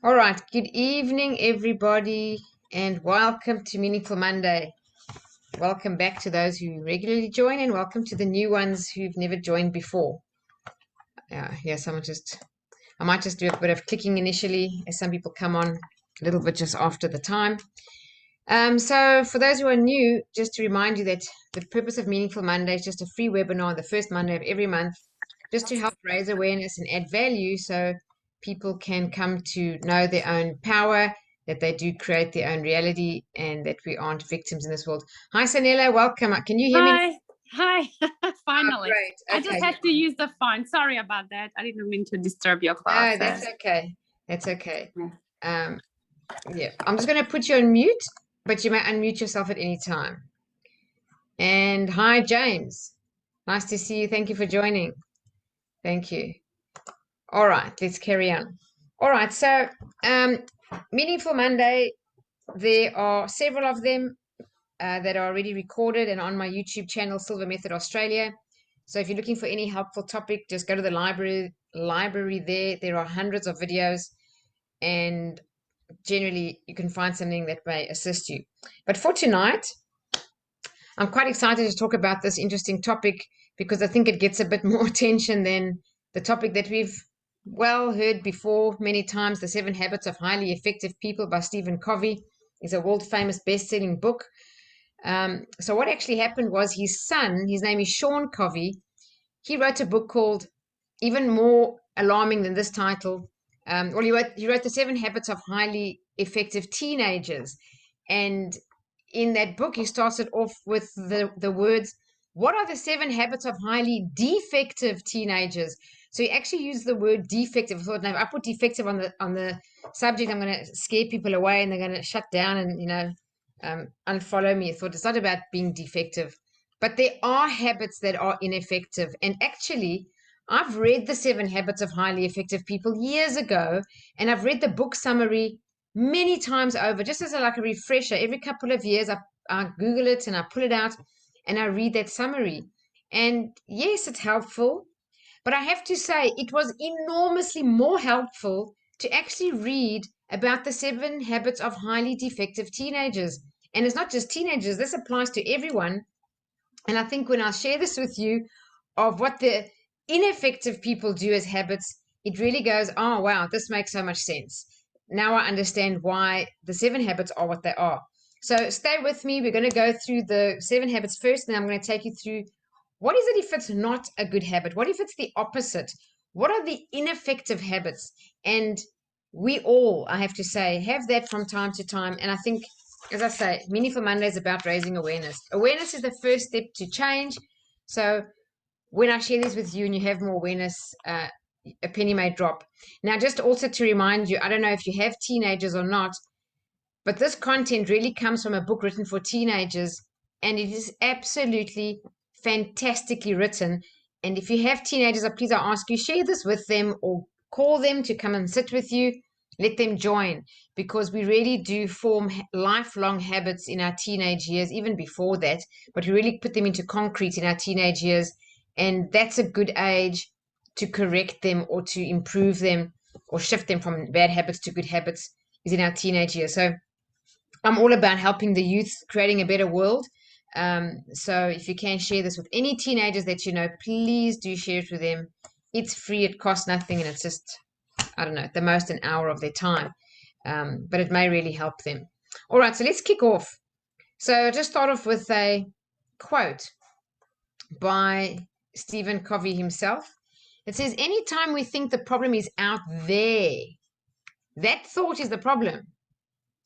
All right, good evening, everybody, and welcome to Meaningful Monday. Welcome back to those who regularly join, and welcome to the new ones who've never joined before. Yes, I might just do a bit of clicking initially, as some people come on a little bit just after the time. So, for those who are new, just to remind you that the purpose of Meaningful Monday is just a free webinar the first Monday of every month, just to help raise awareness and add value so people can come to know their own power, that they do create their own reality, and that we aren't victims in this world. Hi, Sanela, welcome. Can you hear me? Hi. Finally. Great. I just had to use the phone. Sorry about that. I didn't mean to disturb your class. No, that's okay. That's okay. Yeah, I'm just going to put you on mute, but you may unmute yourself at any time. And hi, James. Nice to see you. Thank you for joining. Thank you. All right, let's carry on. All right, so Meaningful Monday, there are several of them that are already recorded and on my YouTube channel, Silver Method Australia. So if you're looking for any helpful topic, just go to the library there. There are hundreds of videos, and generally you can find something that may assist you. But for tonight, I'm quite excited to talk about this interesting topic because I think it gets a bit more attention than the topic that we've well heard before many times. The 7 Habits of Highly Effective People by Stephen Covey is a world famous best-selling book. So what actually happened was his son, his name is Sean Covey, he wrote a book called, even more alarming than this title, he wrote The 7 Habits of Highly Effective Teenagers. And in that book, he started off with the words, what are the 7 habits of highly defective teenagers? So he actually used the word defective. I thought, no, if I put defective on the subject, I'm going to scare people away and they're going to shut down and unfollow me. I thought it's not about being defective, but there are habits that are ineffective. And actually, I've read the 7 Habits of Highly Effective People years ago, and I've read the book summary many times over, just as like a refresher. Every couple of years, I Google it and I pull it out and I read that summary. And yes, it's helpful, but I have to say it was enormously more helpful to actually read about the 7 habits of highly defective teenagers. And it's not just teenagers, this applies to everyone. And I think when I share this with you of what the ineffective people do as habits, it really goes, oh, wow, this makes so much sense. Now I understand why the 7 habits are what they are. So stay with me. We're going to go through the 7 habits first, and I'm going to take you through what is it if it's not a good habit? What if it's the opposite? What are the ineffective habits? And we all, I have to say, have that from time to time. And I think, as I say, Meaningful Monday is about raising awareness. Awareness is the first step to change. So when I share this with you and you have more awareness, a penny may drop. Now, just also to remind you, I don't know if you have teenagers or not, but this content really comes from a book written for teenagers, and it is absolutely fantastically written. And if you have teenagers, please, I ask you, share this with them or call them to come and sit with you. Let them join, because we really do form lifelong habits in our teenage years, even before that, but we really put them into concrete in our teenage years. And that's a good age to correct them or to improve them or shift them from bad habits to good habits, is in our teenage years. So I'm all about helping the youth, creating a better world. So if you can share this with any teenagers that you know, please do share it with them. It's free, it costs nothing, and it's just, I don't know, at the most an hour of their time. But it may really help them. All right, so let's kick off. So I'll just start off with a quote by Stephen Covey himself. It says, anytime we think the problem is out there, that thought is the problem.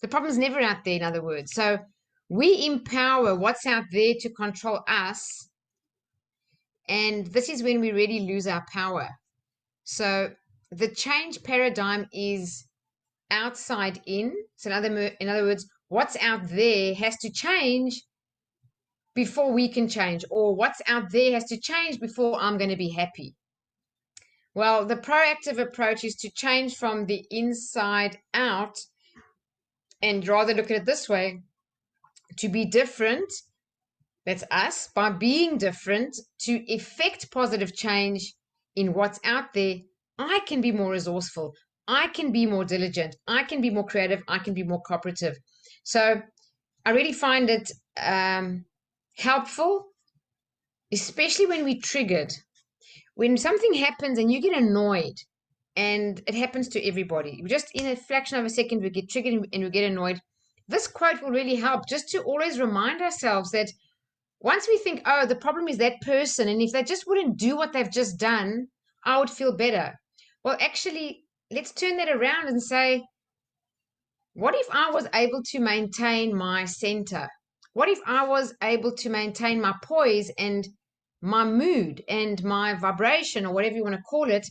The problem is never out there, in other words. So we empower what's out there to control us. And this is when we really lose our power. So the change paradigm is outside in. So in other words, what's out there has to change before we can change, or what's out there has to change before I'm going to be happy. Well, the proactive approach is to change from the inside out, and rather look at it this way: to be different, that's us, by being different, to effect positive change in what's out there, I can be more resourceful. I can be more diligent, I can be more creative, I can be more cooperative. So I really find it helpful, especially when we're triggered. When something happens and you get annoyed, and it happens to everybody, just in a fraction of a second, we get triggered and we get annoyed. This quote will really help, just to always remind ourselves that once we think, oh, the problem is that person, and if they just wouldn't do what they've just done, I would feel better. Well, actually, let's turn that around and say, what if I was able to maintain my center? What if I was able to maintain my poise and my mood and my vibration, or whatever you want to call it,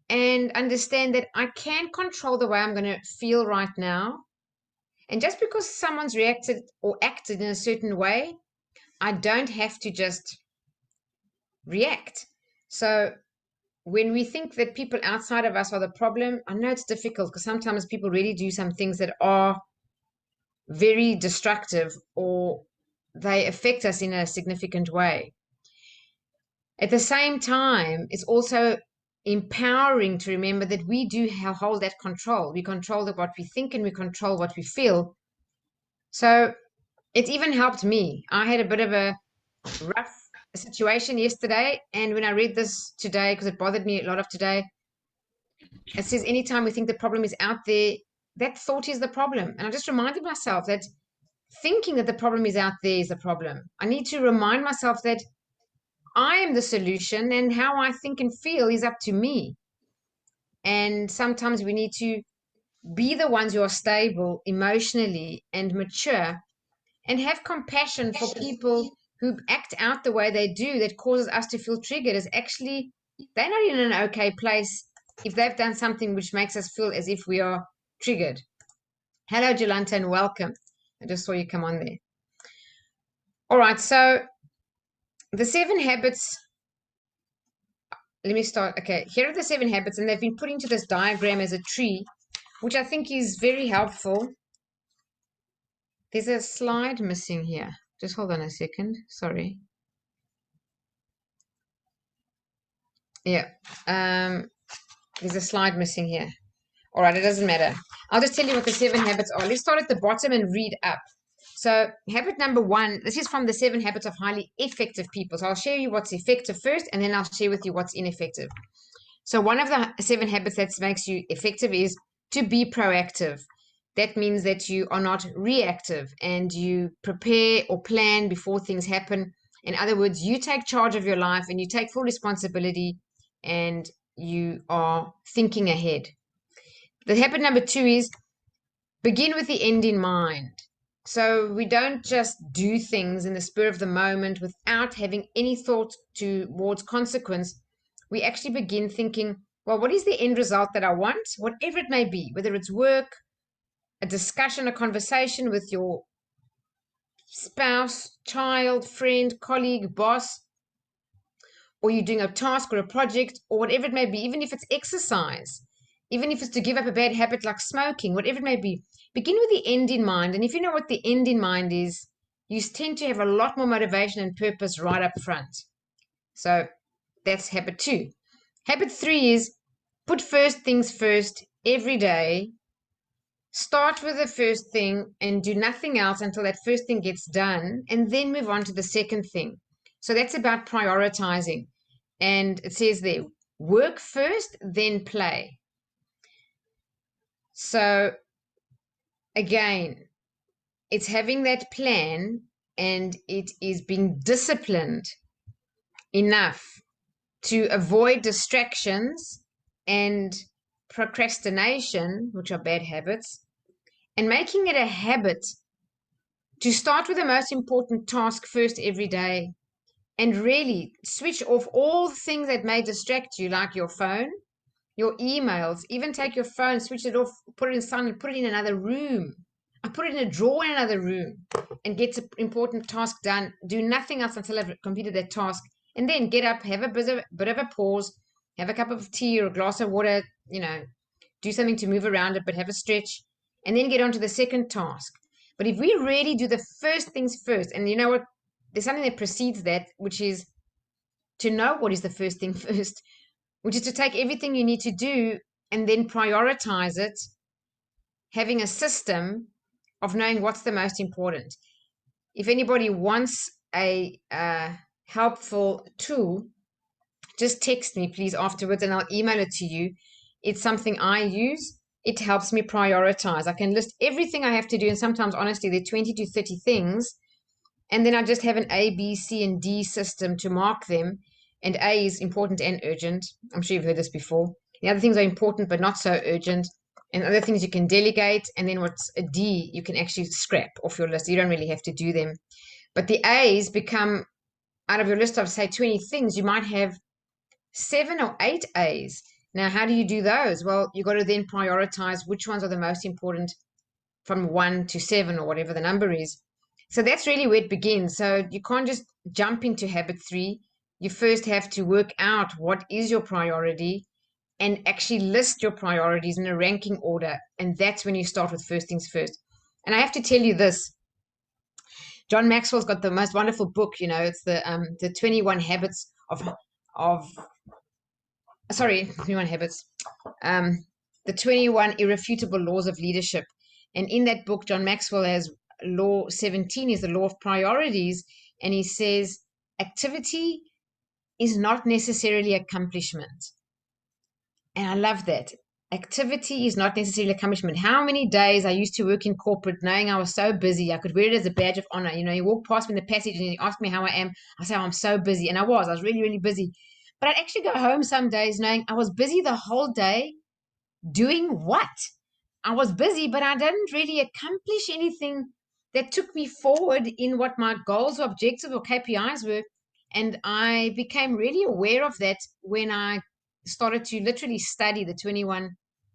and understand that I can control the way I'm going to feel right now. And just because someone's reacted or acted in a certain way, I don't have to just react. So when we think that people outside of us are the problem, I know it's difficult because sometimes people really do some things that are very destructive, or they affect us in a significant way. At the same time, it's also empowering to remember that we do hold that control. We control what we think and we control what we feel. So it even helped me. I had a bit of a rough situation yesterday, and when I read this today, because it bothered me a lot of today, it says anytime we think the problem is out there, that thought is the problem. And I just reminded myself that thinking that the problem is out there is the problem. I need to remind myself that I am the solution, and how I think and feel is up to me. And sometimes we need to be the ones who are stable emotionally and mature, and have compassion for people who act out the way they do that causes us to feel triggered, as actually they're not in an okay place if they've done something which makes us feel as if we are triggered. Hello, Jolanta, and welcome. I just saw you come on there. All right, so the 7 habits. Let me start. Okay, here are the 7 habits, and they've been put into this diagram as a tree, which I think is very helpful. There's a slide missing here. Just hold on a second. Sorry. Yeah. There's a slide missing here. All right, it doesn't matter. I'll just tell you what the 7 habits are. Let's start at the bottom and read up. So habit number 1, this is from the 7 habits of highly effective people. So I'll share you what's effective first, and then I'll share with you what's ineffective. So one of the 7 habits that makes you effective is to be proactive. That means that you are not reactive, and you prepare or plan before things happen. In other words, you take charge of your life and you take full responsibility, and you are thinking ahead. The habit number 2 is begin with the end in mind. So we don't just do things in the spur of the moment without having any thought towards consequence. We actually begin thinking, well, what is the end result that I want? Whatever it may be, whether it's work, a discussion, a conversation with your spouse, child, friend, colleague, boss, or you're doing a task or a project, or whatever it may be, even if it's exercise, even if it's to give up a bad habit like smoking, whatever it may be, begin with the end in mind. And if you know what the end in mind is, you tend to have a lot more motivation and purpose right up front. So that's habit 2. Habit 3 is put first things first every day. Start with the first thing and do nothing else until that first thing gets done, and then move on to the second thing. So that's about prioritizing. And it says there, work first, then play. So again, it's having that plan, and it is being disciplined enough to avoid distractions and procrastination, which are bad habits, and making it a habit to start with the most important task first every day, and really switch off all the things that may distract you, like your phone, your emails. Even take your phone, switch it off, put it in silent, put it in another room. I put it in a drawer in another room, and get an important task done. Do nothing else until I've completed that task, and then get up, have a bit of a pause, have a cup of tea or a glass of water, do something to move around it, but have a stretch, and then get on to the second task. But if we really do the first things first, and you know what, there's something that precedes that, which is to know what is the first thing first, which is to take everything you need to do and then prioritize it, having a system of knowing what's the most important. If anybody wants a helpful tool, just text me, please, afterwards, and I'll email it to you. It's something I use. It helps me prioritize. I can list everything I have to do, and sometimes, honestly, there are 20 to 30 things, and then I just have an A, B, C, and D system to mark them, and A is important and urgent. I'm sure you've heard this before. The other things are important but not so urgent, and other things you can delegate, and then what's a D you can actually scrap off your list. You don't really have to do them. But the A's become, out of your list of, say, 20 things, you might have 7 or 8 A's. Now, how do you do those? Well, you've got to then prioritize which ones are the most important from 1 to 7 or whatever the number is. So that's really where it begins. So you can't just jump into habit 3. You first have to work out what is your priority and actually list your priorities in a ranking order. And that's when you start with first things first. And I have to tell you this. John Maxwell's got the most wonderful book, it's the 21 habits sorry, 21 habits, the 21 irrefutable laws of leadership. And in that book, John Maxwell has law 17 is the law of priorities. And he says, activity is not necessarily accomplishment. And I love that. Activity is not necessarily accomplishment. How many days I used to work in corporate knowing I was so busy, I could wear it as a badge of honor. You walk past me in the passage and you ask me how I am. I say, oh, I'm so busy. And I was really, really busy. But I'd actually go home some days knowing I was busy the whole day doing what? I was busy, but I didn't really accomplish anything that took me forward in what my goals or objectives or KPIs were. And I became really aware of that when I started to literally study the 21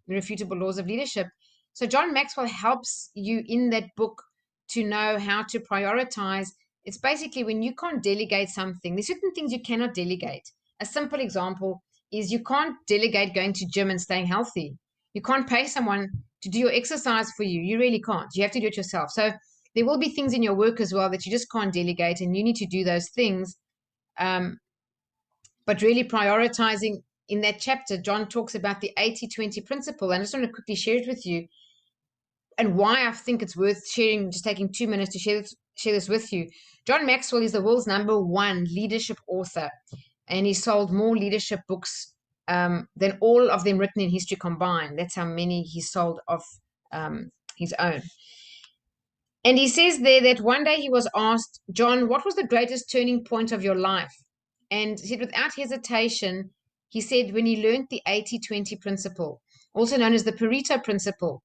irrefutable laws of leadership. So John Maxwell helps you in that book to know how to prioritize. It's basically when you can't delegate something, there's certain things you cannot delegate. A simple example is you can't delegate going to gym and staying healthy. You can't pay someone to do your exercise for you. You really can't. You have to do it yourself. So there will be things in your work as well that you just can't delegate, and you need to do those things. But really prioritizing, in that chapter, John talks about the 80-20 principle. And I just want to quickly share it with you and why I think it's worth sharing, just taking 2 minutes to share this with you. John Maxwell is the world's #1 leadership author, and he sold more leadership books than all of them written in history combined. That's how many he sold of his own. And he says there that one day he was asked, John, what was the greatest turning point of your life? And he said, without hesitation, he said, when he learned the 80-20 principle, also known as the Pareto Principle.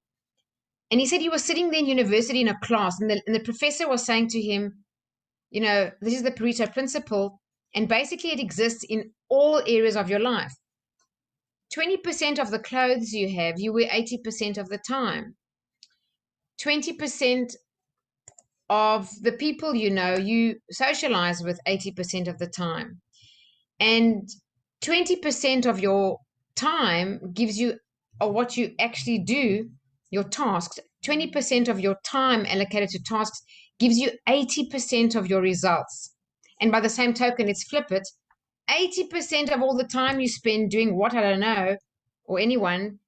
And he said he was sitting there in university in a class, and the professor was saying to him, this is the Pareto Principle, and basically it exists in all areas of your life. 20% of the clothes you have, you wear 80% of the time. 20% of the people you socialize with 80% of the time. And 20% of your time gives you, or what you actually do, your tasks. 20% of your time allocated to tasks gives you 80% of your results. And by the same token, let's flip it. 80% of all the time you spend doing what, I don't know, or anyone,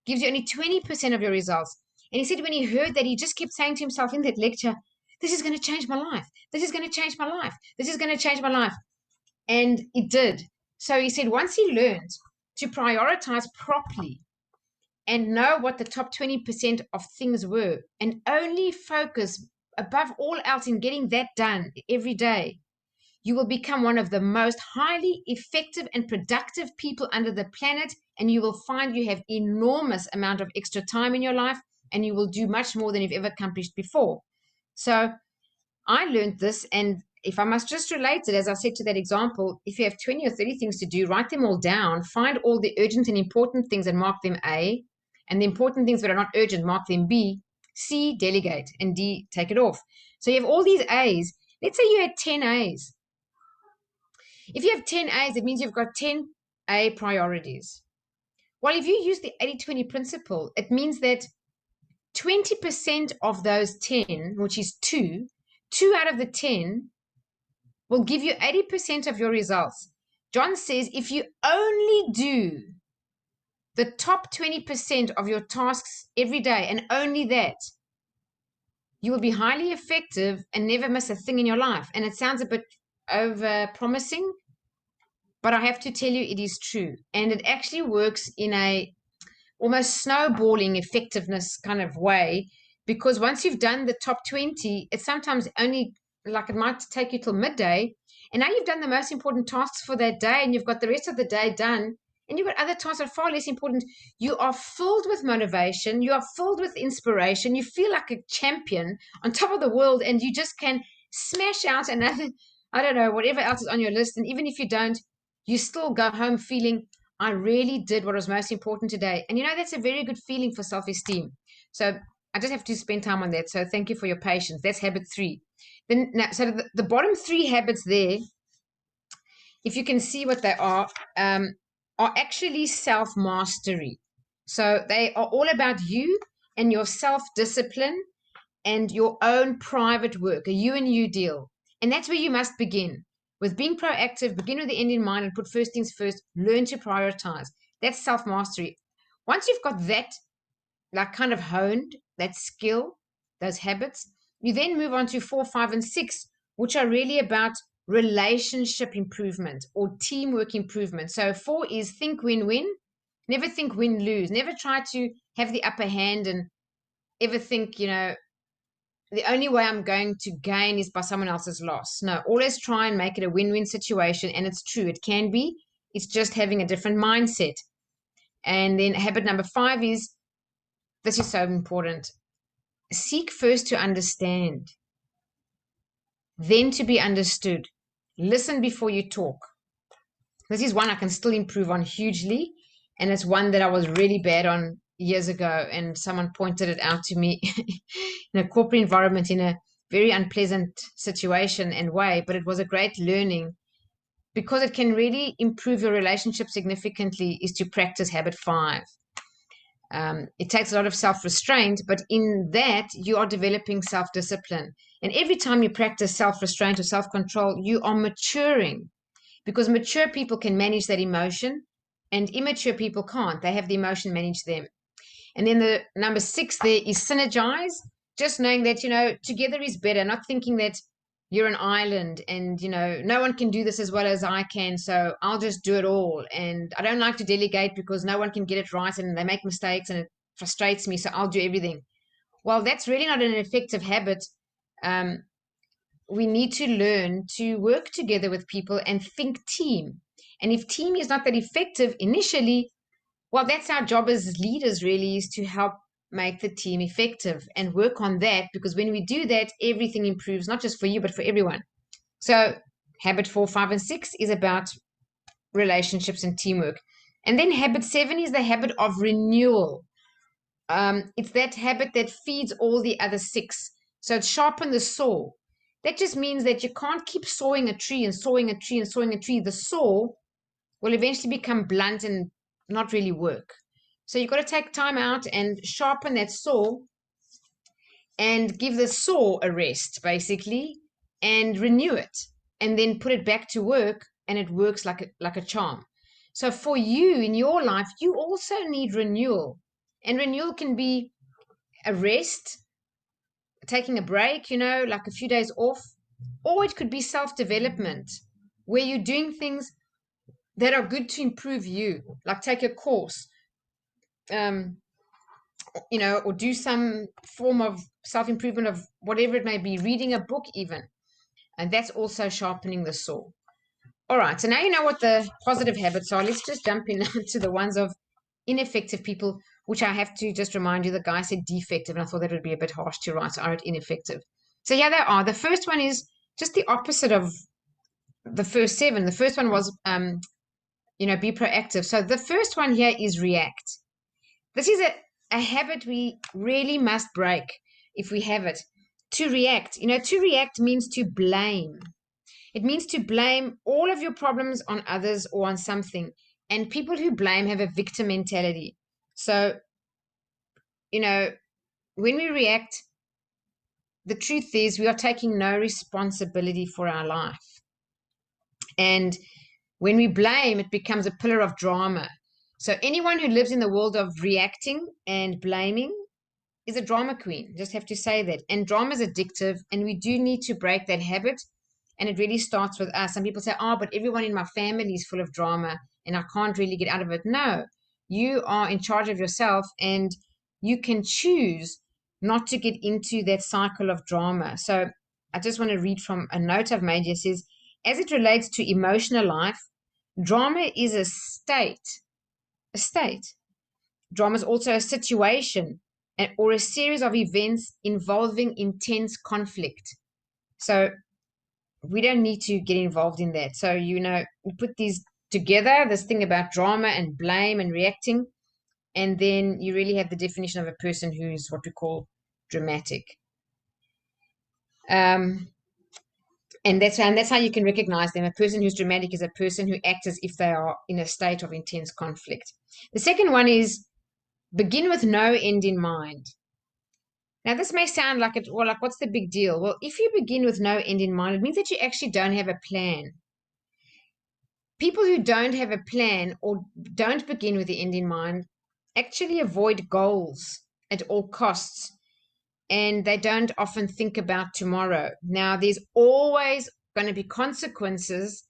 gives you only 20% of your results. And he said when he heard that, he just kept saying to himself in that lecture, this is going to change my life. This is going to change my life. This is going to change my life. And it did. So he said once he learned to prioritize properly and know what the top 20% of things were, and only focus above all else in getting that done every day, you will become one of the most highly effective and productive people under the planet, and you will find you have enormous amount of extra time in your life, and you will do much more than you've ever accomplished before. So I learned this, and if I must just relate it, as I said to that example, if you have 20 or 30 things to do, write them all down, find all the urgent and important things and mark them A, and the important things that are not urgent, mark them B, C, delegate, and D, take it off. So you have all these A's. Let's say you had 10 A's. If you have 10 A's, it means you've got 10 A priorities. Well, if you use the 80-20 principle, it means that 20% of those 10, which is 2 out of the 10 will give you 80% of your results. John says if you only do the top 20% of your tasks every day, and only that, you will be highly effective and never miss a thing in your life. And it sounds a bit over promising, but I have to tell you it is true. And it actually works in a almost snowballing effectiveness kind of way, because once you've done the top 20, it's sometimes only like it might take you till midday. And now you've done the most important tasks for that day, and you've got the rest of the day done. And you've got other tasks that are far less important. You are filled with motivation. You are filled with inspiration. You feel like a champion on top of the world, and you just can smash out another, I don't know, whatever else is on your list. And even if you don't, you still go home feeling, I really did what was most important today. And that's a very good feeling for self-esteem. So I just have to spend time on that. So thank you for your patience. That's habit 3. Then now, so the bottom 3 habits there, if you can see what they are actually self-mastery. So they are all about you and your self-discipline and your own private work, a you and you deal. And that's where you must begin. With being proactive, begin with the end in mind and put first things first, learn to prioritize. That's self-mastery. Once you've got that, like kind of honed, that skill, those habits, you then move on to 4, 5, and 6, which are really about relationship improvement or teamwork improvement. So 4 is think win-win. Never think win-lose. Never try to have the upper hand and ever think, the only way I'm going to gain is by someone else's loss. No, always try and make it a win-win situation. And it's true, it can be. It's just having a different mindset. And then habit number 5 is, this is so important, seek first to understand, then to be understood. Listen before you talk. This is one I can still improve on hugely. And it's one that I was really bad on years ago, and someone pointed it out to me in a corporate environment in a very unpleasant situation and way, but it was a great learning because it can really improve your relationship significantly, is to practice habit 5. It takes a lot of self-restraint, but in that you are developing self-discipline, and every time you practice self-restraint or self-control, you are maturing, because mature people can manage that emotion and immature people can't. They have the emotion manage them. And then the number 6 there is synergize. Just knowing that, together is better, not thinking that you're an island and, no one can do this as well as I can, so I'll just do it all. And I don't like to delegate because no one can get it right and they make mistakes and it frustrates me, so I'll do everything. Well, that's really not an effective habit. We need to learn to work together with people and think team. And if team is not that effective initially, well, that's our job as leaders, really, is to help make the team effective and work on that, because when we do that, everything improves, not just for you, but for everyone. So habit 4, 5, and 6 is about relationships and teamwork. And then habit 7 is the habit of renewal. It's that habit that feeds all the other 6. So it's sharpen the saw. That just means that you can't keep sawing a tree and sawing a tree and sawing a tree. The saw will eventually become blunt and not really work. So you've got to take time out and sharpen that saw and give the saw a rest, basically, and renew it, and then put it back to work, and it works like a charm. So for you in your life, you also need renewal. And renewal can be a rest, taking a break, like a few days off, or it could be self-development, where you're doing things that are good to improve you, like take a course, or do some form of self-improvement of whatever it may be, reading a book even. And that's also sharpening the saw. All right, so now you know what the positive habits are. Let's just jump into the ones of ineffective people, which I have to just remind you, the guy said defective, and I thought that would be a bit harsh to write, so I wrote ineffective. So yeah, they are. The first one is just the opposite of the first 7. The first one was, be proactive. So the first one here is react. This is a habit we really must break if we have it. To react. To react means to blame. It means to blame all of your problems on others or on something. And people who blame have a victim mentality. So, when we react, the truth is we are taking no responsibility for our life. And when we blame, it becomes a pillar of drama. So anyone who lives in the world of reacting and blaming is a drama queen. Just have to say that. And drama is addictive, and we do need to break that habit. And it really starts with us. Some people say, oh, but everyone in my family is full of drama and I can't really get out of it. No, you are in charge of yourself, and you can choose not to get into that cycle of drama. So I just want to read from a note I've made here. It says, as it relates to emotional life, drama is a state. A state. Drama is also a situation or a series of events involving intense conflict. So we don't need to get involved in that. So, you put these together, this thing about drama and blame and reacting, and then you really have the definition of a person who's what we call dramatic. And that's how you can recognize them. A person who's dramatic is a person who acts as if they are in a state of intense conflict. The second one is begin with no end in mind. Now, this may sound like what's the big deal? Well, if you begin with no end in mind, it means that you actually don't have a plan. People who don't have a plan or don't begin with the end in mind actually avoid goals at all costs, and they don't often think about tomorrow. Now, there's always going to be consequences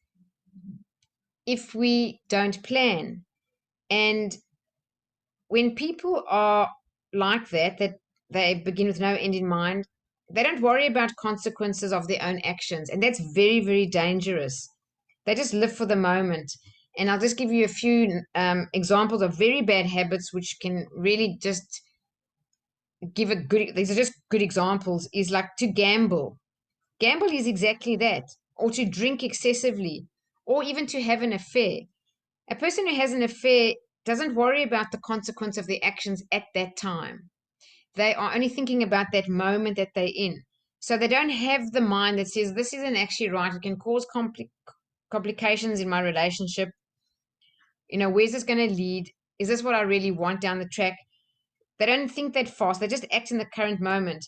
if we don't plan. And when people are like that they begin with no end in mind, they don't worry about consequences of their own actions. And that's very, very dangerous. They just live for the moment. And I'll just give you a few examples of very bad habits, which can really just give a good, these are just good examples, is like to gamble. Gamble is exactly that, or to drink excessively, or even to have an affair. A person who has an affair doesn't worry about the consequence of their actions at that time. They are only thinking about that moment that they're in. So they don't have the mind that says, this isn't actually right. It can cause complications in my relationship. Where's this going to lead? Is this what I really want down the track? They don't think that fast. They just act in the current moment.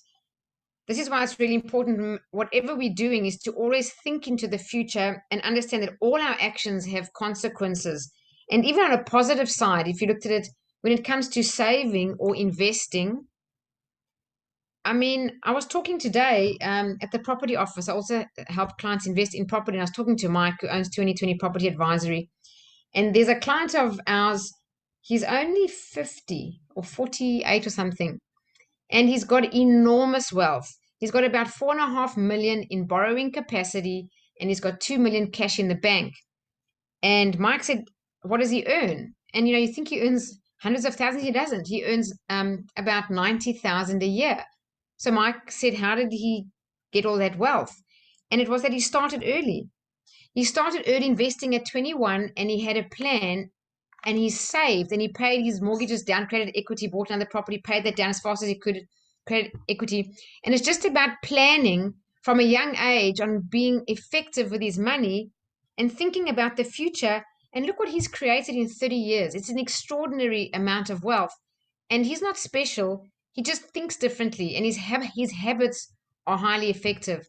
This is why it's really important. Whatever we're doing is to always think into the future and understand that all our actions have consequences. And even on a positive side, if you looked at it, when it comes to saving or investing, I was talking today at the property office. I also help clients invest in property. And I was talking to Mike, who owns 2020 Property Advisory. And there's a client of ours, he's only 50 or 48 or something. And he's got enormous wealth. He's got about 4.5 million in borrowing capacity, and he's got 2 million cash in the bank. And Mike said, what does he earn? And you think he earns hundreds of thousands. He doesn't. He earns about 90,000 a year. So Mike said, how did he get all that wealth? And it was that he started early. He started early investing at 21, and he had a plan, and he saved, and he paid his mortgages down, created equity, bought another property, paid that down as fast as he could, created equity. And it's just about planning from a young age on being effective with his money and thinking about the future. And look what he's created in 30 years. It's an extraordinary amount of wealth. And he's not special. He just thinks differently, and his habits are highly effective.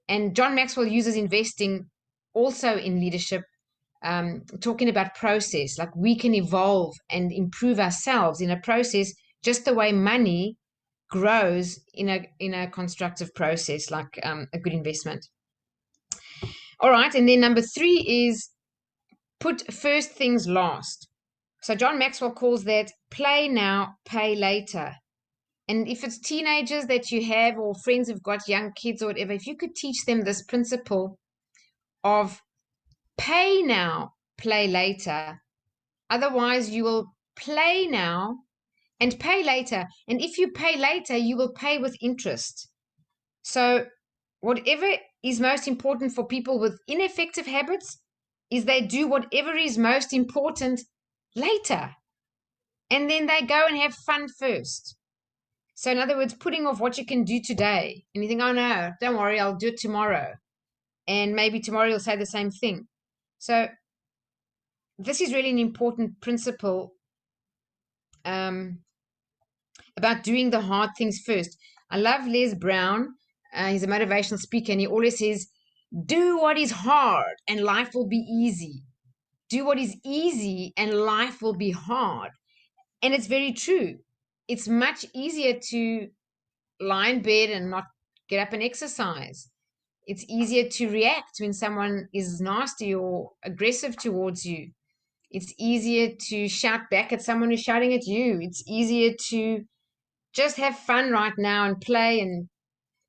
And John Maxwell uses investing also in leadership, talking about process, like we can evolve and improve ourselves in a process, just the way money grows in a constructive process, like a good investment. All right, and then number 3 is put first things last. So John Maxwell calls that play now, pay later. And if it's teenagers that you have, or friends who've got young kids or whatever, if you could teach them this principle of pay now, play later. Otherwise, you will play now and pay later. And if you pay later, you will pay with interest. So whatever is most important for people with ineffective habits is they do whatever is most important later. And then they go and have fun first. So in other words, putting off what you can do today. And you think, oh no, don't worry, I'll do it tomorrow. And maybe tomorrow you'll say the same thing. So this is really an important principle about doing the hard things first. I love Les Brown. He's a motivational speaker, and he always says, do what is hard and life will be easy. do what is easy and life will be hard. And it's very true. It's much easier to lie in bed and not get up and exercise. It's easier to react when someone is nasty or aggressive towards you. It's easier to shout back at someone who's shouting at you. It's easier to just have fun right now and play and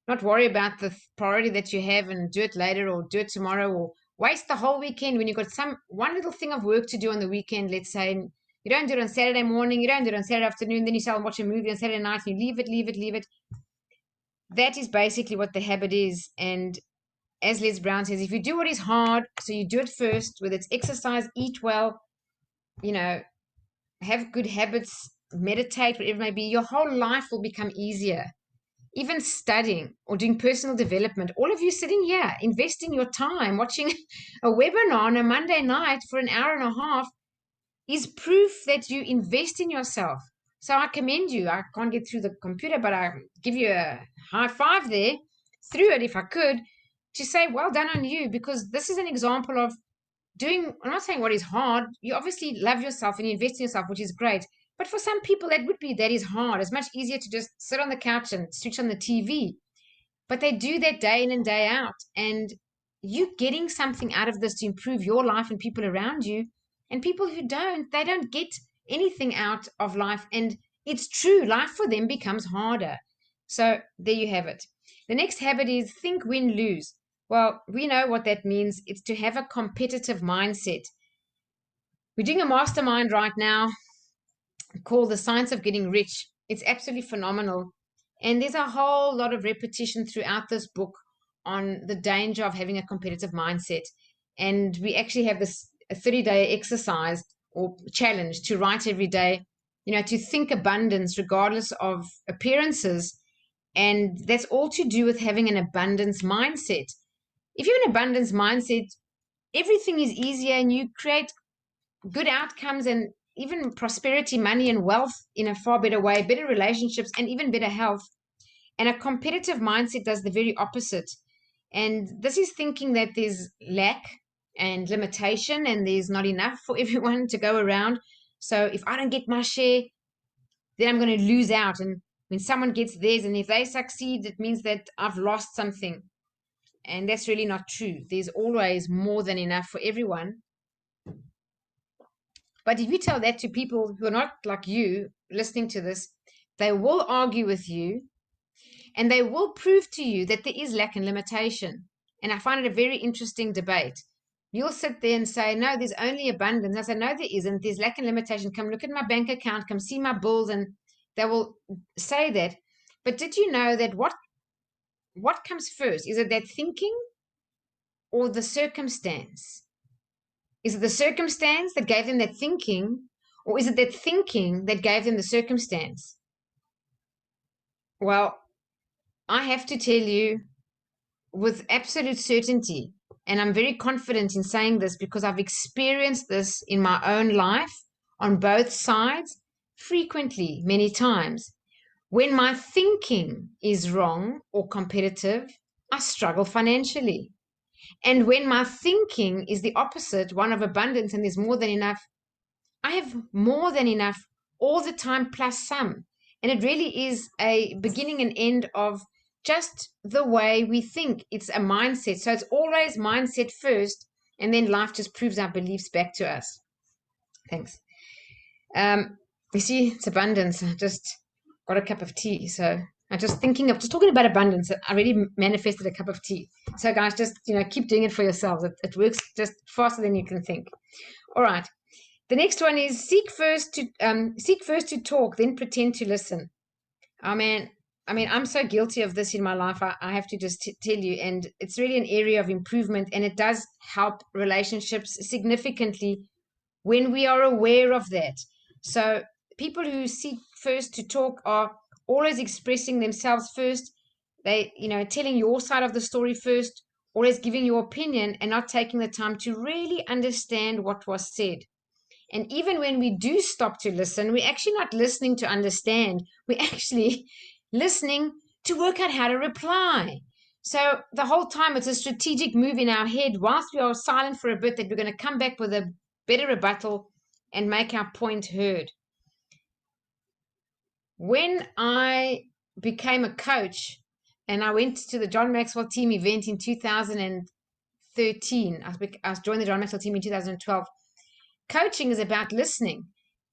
not worry about the priority that you have and do it later or do it tomorrow or waste the whole weekend when you've got one little thing of work to do on the weekend, let's say, and you don't do it on Saturday morning, you don't do it on Saturday afternoon, then you say, I'll watch a movie on Saturday night and you leave it. That is basically what the habit is. And as Les Brown says, if you do what is hard, so you do it first, whether it's exercise, eat well, have good habits, meditate, whatever it may be, your whole life will become easier. Even studying or doing personal development, all of you sitting here, investing your time, watching a webinar on a Monday night for an hour and a half is proof that you invest in yourself. So I commend you. I can't get through the computer, but I give you a high five there through it if I could to say, well done on you, because this is an example of doing, I'm not saying what is hard. You obviously love yourself and you invest in yourself, which is great. But for some people, that is hard. It's much easier to just sit on the couch and switch on the TV. But they do that day in and day out. And you getting something out of this to improve your life and people around you. And people who don't, they don't get anything out of life. And it's true, life for them becomes harder. So there you have it. The next habit is think, win, lose. Well, we know what that means. It's to have a competitive mindset. We're doing a mastermind right now called The Science of Getting Rich. It's absolutely phenomenal. And there's a whole lot of repetition throughout this book on the danger of having a competitive mindset. And we actually have this a 30-day exercise or challenge to write every day, to think abundance regardless of appearances. And that's all to do with having an abundance mindset. If you have an abundance mindset, everything is easier and you create good outcomes and even prosperity, money, and wealth in a far better way, better relationships, and even better health. And a competitive mindset does the very opposite. And this is thinking that there's lack and limitation and there's not enough for everyone to go around. So if I don't get my share, then I'm going to lose out. And when someone gets theirs and if they succeed, it means that I've lost something. And that's really not true. There's always more than enough for everyone. But if you tell that to people who are not like you listening to this, they will argue with you and they will prove to you that there is lack and limitation. And I find it a very interesting debate. You'll sit there and say, no, there's only abundance. I say, no, there isn't. There's lack and limitation. Come look at my bank account. Come see my bills. And they will say that. But did you know that what comes first? Is it that thinking or the circumstance? Is it the circumstance that gave them that thinking, or is it that thinking that gave them the circumstance? Well, I have to tell you with absolute certainty, and I'm very confident in saying this because I've experienced this in my own life on both sides frequently, many times. When my thinking is wrong or competitive, I struggle financially. And when my thinking is the opposite, one of abundance and there's more than enough, I have more than enough all the time plus some. And it really is a beginning and end of just the way we think. It's a mindset. So it's always mindset first, and then life just proves our beliefs back to us. Thanks. You see, it's abundance. I just got a cup of tea. So I'm just talking about abundance. I already manifested a cup of tea. So guys, just, keep doing it for yourselves. It works just faster than you can think. All right. The next one is seek first to talk, then pretend to listen. Oh man, I'm so guilty of this in my life. I have to just tell you, and it's really an area of improvement, and it does help relationships significantly when we are aware of that. So people who seek first to talk are always expressing themselves first. They, telling your side of the story first, always giving your opinion and not taking the time to really understand what was said. And even when we do stop to listen, we're actually not listening to understand. We're actually listening to work out how to reply. So the whole time it's a strategic move in our head whilst we are silent for a bit that we're going to come back with a better rebuttal, and make our point heard. When I became a coach and I went to the John Maxwell team event in 2013, I joined the John Maxwell team in 2012. Coaching is about listening,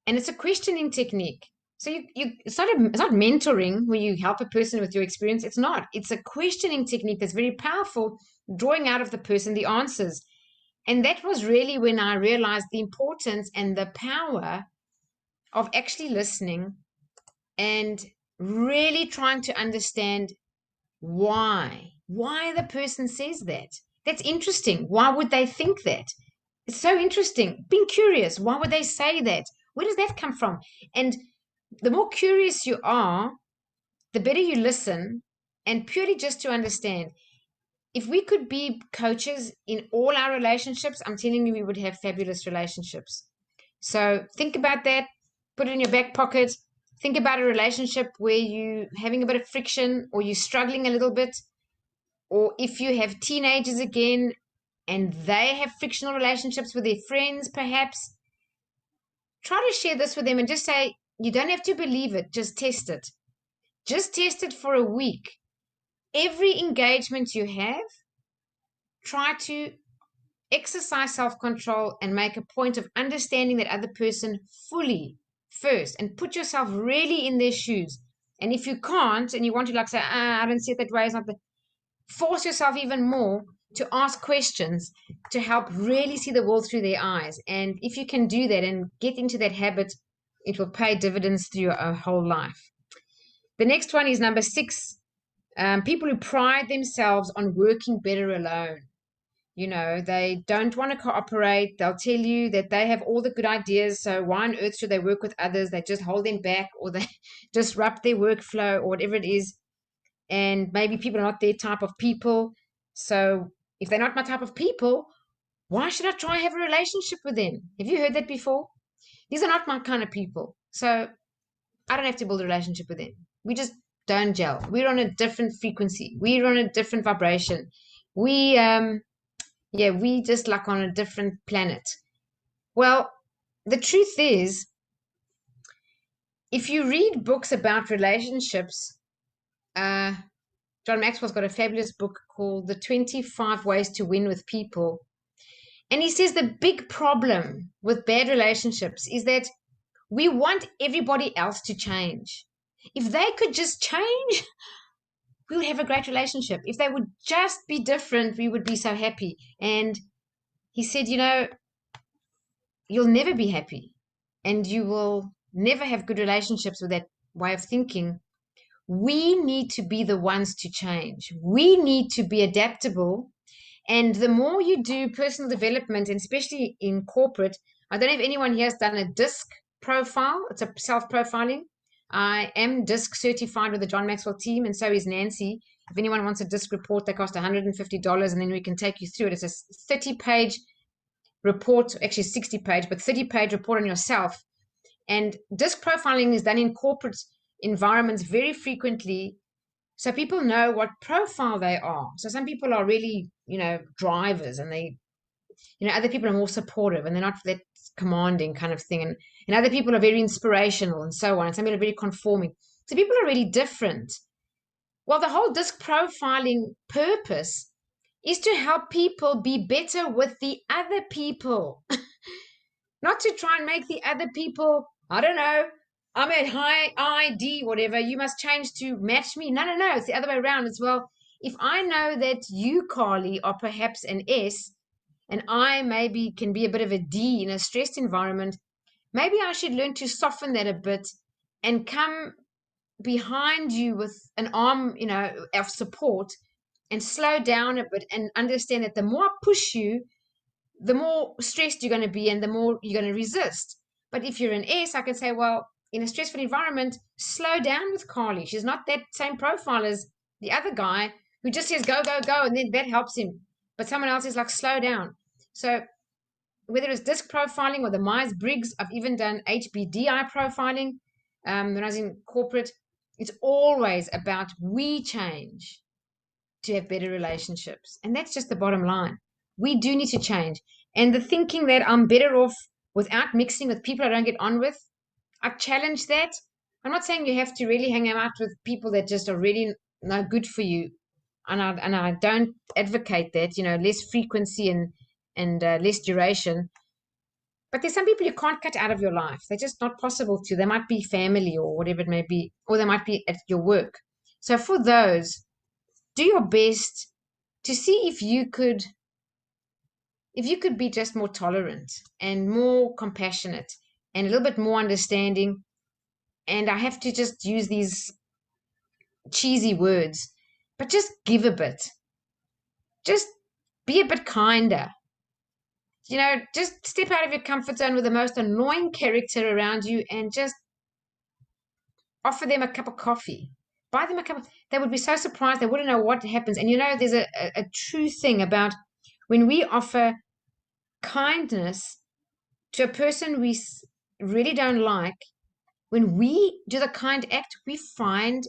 and it's a questioning technique. So it's not mentoring where you help a person with your experience. It's not. It's a questioning technique that's very powerful, drawing out of the person the answers. And that was really when I realized the importance and the power of actually listening and really trying to understand why the person says that. That's interesting. Why would they think that? It's so interesting. Being curious. Why would they say that? Where does that come from? And the more curious you are, the better you listen, and purely just to understand. If we could be coaches in all our relationships, I'm telling you, we would have fabulous relationships. So think about that. Put it in your back pocket. Think about a relationship where you're having a bit of friction or you're struggling a little bit. Or if you have teenagers again and they have frictional relationships with their friends, perhaps, try to share this with them and just say, you don't have to believe it, just test it. Just test it for a week. Every engagement you have, try to exercise self-control and make a point of understanding that other person fully first and put yourself really in their shoes. And if you can't and you want to like say, I don't see it that way, it's not the, force yourself even more to ask questions to help really see the world through their eyes. And if you can do that and get into that habit, it will pay dividends through your whole life. The next one is number 6. People who pride themselves on working better alone. You know, they don't want to cooperate. They'll tell you that they have all the good ideas. So why on earth should they work with others? They just hold them back, or they disrupt their workflow, or whatever it is. And maybe people are not their type of people. So if they're not my type of people, why should I try and have a relationship with them? Have you heard that before? These are not my kind of people. So I don't have to build a relationship with them. We just don't gel. We're on a different frequency. We're on a different vibration. We just like on a different planet. Well, the truth is, if you read books about relationships, John Maxwell's got a fabulous book called The 25 Ways to Win with People. And he says the big problem with bad relationships is that we want everybody else to change. If they could just change, we would have a great relationship. If they would just be different, we would be so happy. And he said, you know, you'll never be happy and you will never have good relationships with that way of thinking. We need to be the ones to change. We need to be adaptable. And the more you do personal development, and especially in corporate, I don't know if anyone here has done a DISC profile. It's a self-profiling. I am DISC certified with the John Maxwell team, and so is Nancy. If anyone wants a DISC report, they cost $150, and then we can take you through it. It's a 30-page report, actually 60-page, but 30-page report on yourself. And DISC profiling is done in corporate environments very frequently, so people know what profile they are. So some people are really, drivers, and they, other people are more supportive and they're not that commanding kind of thing. And other people are very inspirational and so on. And some people are very conforming. So people are really different. Well, the whole DISC profiling purpose is to help people be better with the other people, not to try and make the other people, I don't know, I'm at high ID, whatever, you must change to match me. No, it's the other way around as well. If I know that you, Carly, are perhaps an S, and I maybe can be a bit of a D in a stressed environment, maybe I should learn to soften that a bit and come behind you with an arm, of support, and slow down a bit and understand that the more I push you, the more stressed you're going to be and the more you're going to resist. But if you're an S, I can say, well, in a stressful environment, slow down with Carly. She's not that same profile as the other guy who just says, go, go, go, and then that helps him. But someone else is like, slow down. So whether it's DISC profiling or the Myers-Briggs, I've even done HBDI profiling when I was in corporate. It's always about we change to have better relationships. And that's just the bottom line. We do need to change. And the thinking that I'm better off without mixing with people I don't get on with, I challenge that. I'm not saying you have to really hang out with people that just are really no good for you. And I don't advocate that, less frequency and less duration. But there's some people you can't cut out of your life. They're just not possible to. They might be family or whatever it may be, or they might be at your work. So for those, do your best to see if you could be just more tolerant and more compassionate and a little bit more understanding. And I have to just use these cheesy words, but just give a bit. Just be a bit kinder. Just step out of your comfort zone with the most annoying character around you and just offer them a cup of coffee. Buy them a cup. They would be so surprised. They wouldn't know what happens. And there's a true thing about when we offer kindness to a person we really don't like, when we do the kind act, we find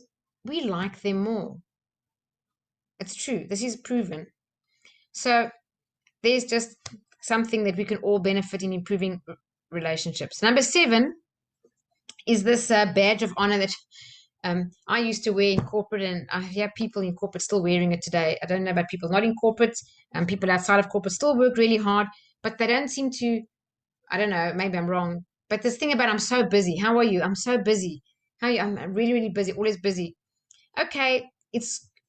we like them more. It's true. This is proven. So there's just something that we can all benefit in improving relationships. Number 7 is this badge of honor that I used to wear in corporate, and I hear people in corporate still wearing it today. I don't know about people not in corporate, people outside of corporate still work really hard, but they don't seem to, I don't know, maybe I'm wrong. But this thing about I'm so busy. How are you? I'm so busy. How are you? I'm really, really busy, always busy. Okay,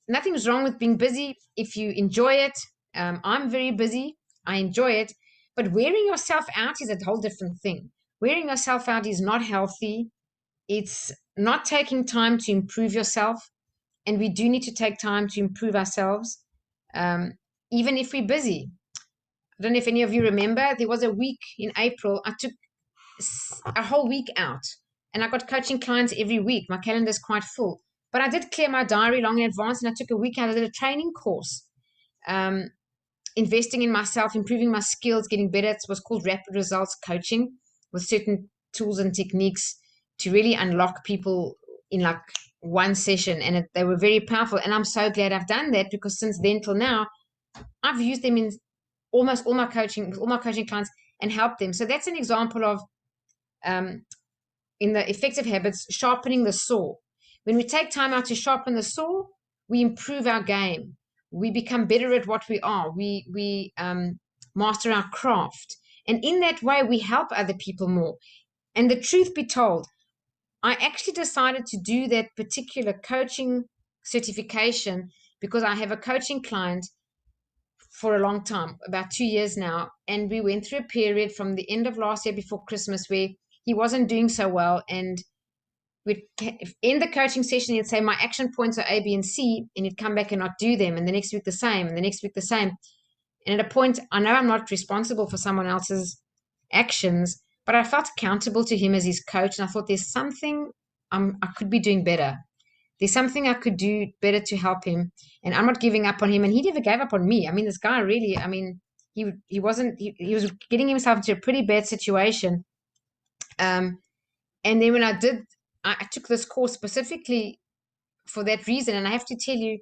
nothing's wrong with being busy if you enjoy it. I'm very busy. I enjoy it. But wearing yourself out is a whole different thing. Wearing yourself out is not healthy. It's not taking time to improve yourself. And we do need to take time to improve ourselves, even if we're busy. I don't know if any of you remember, there was a week in April, I took a whole week out and I got coaching clients every week. My calendar is quite full. But I did clear my diary long in advance and I took a week out. I did a training course, investing in myself, improving my skills, getting better. It was called Rapid Results Coaching, with certain tools and techniques to really unlock people in like one session. And they were very powerful. And I'm so glad I've done that, because since then till now, I've used them in almost all my coaching clients and helped them. So that's an example of, in the effective habits, sharpening the saw. When we take time out to sharpen the saw, we improve our game. We become better at what we are. We master our craft. And in that way, we help other people more. And the truth be told, I actually decided to do that particular coaching certification because I have a coaching client for a long time, about 2 years now. And we went through a period from the end of last year before Christmas where he wasn't doing so well. And in the coaching session, he'd say, my action points are A, B, and C, and he'd come back and not do them. And the next week the same, and the next week the same. And at a point, I know I'm not responsible for someone else's actions, but I felt accountable to him as his coach. And I thought, there's something I could be doing better. There's something I could do better to help him. And I'm not giving up on him. And he never gave up on me. I mean, this guy really, he was getting himself into a pretty bad situation. And then when I took this course specifically for that reason. And I have to tell you,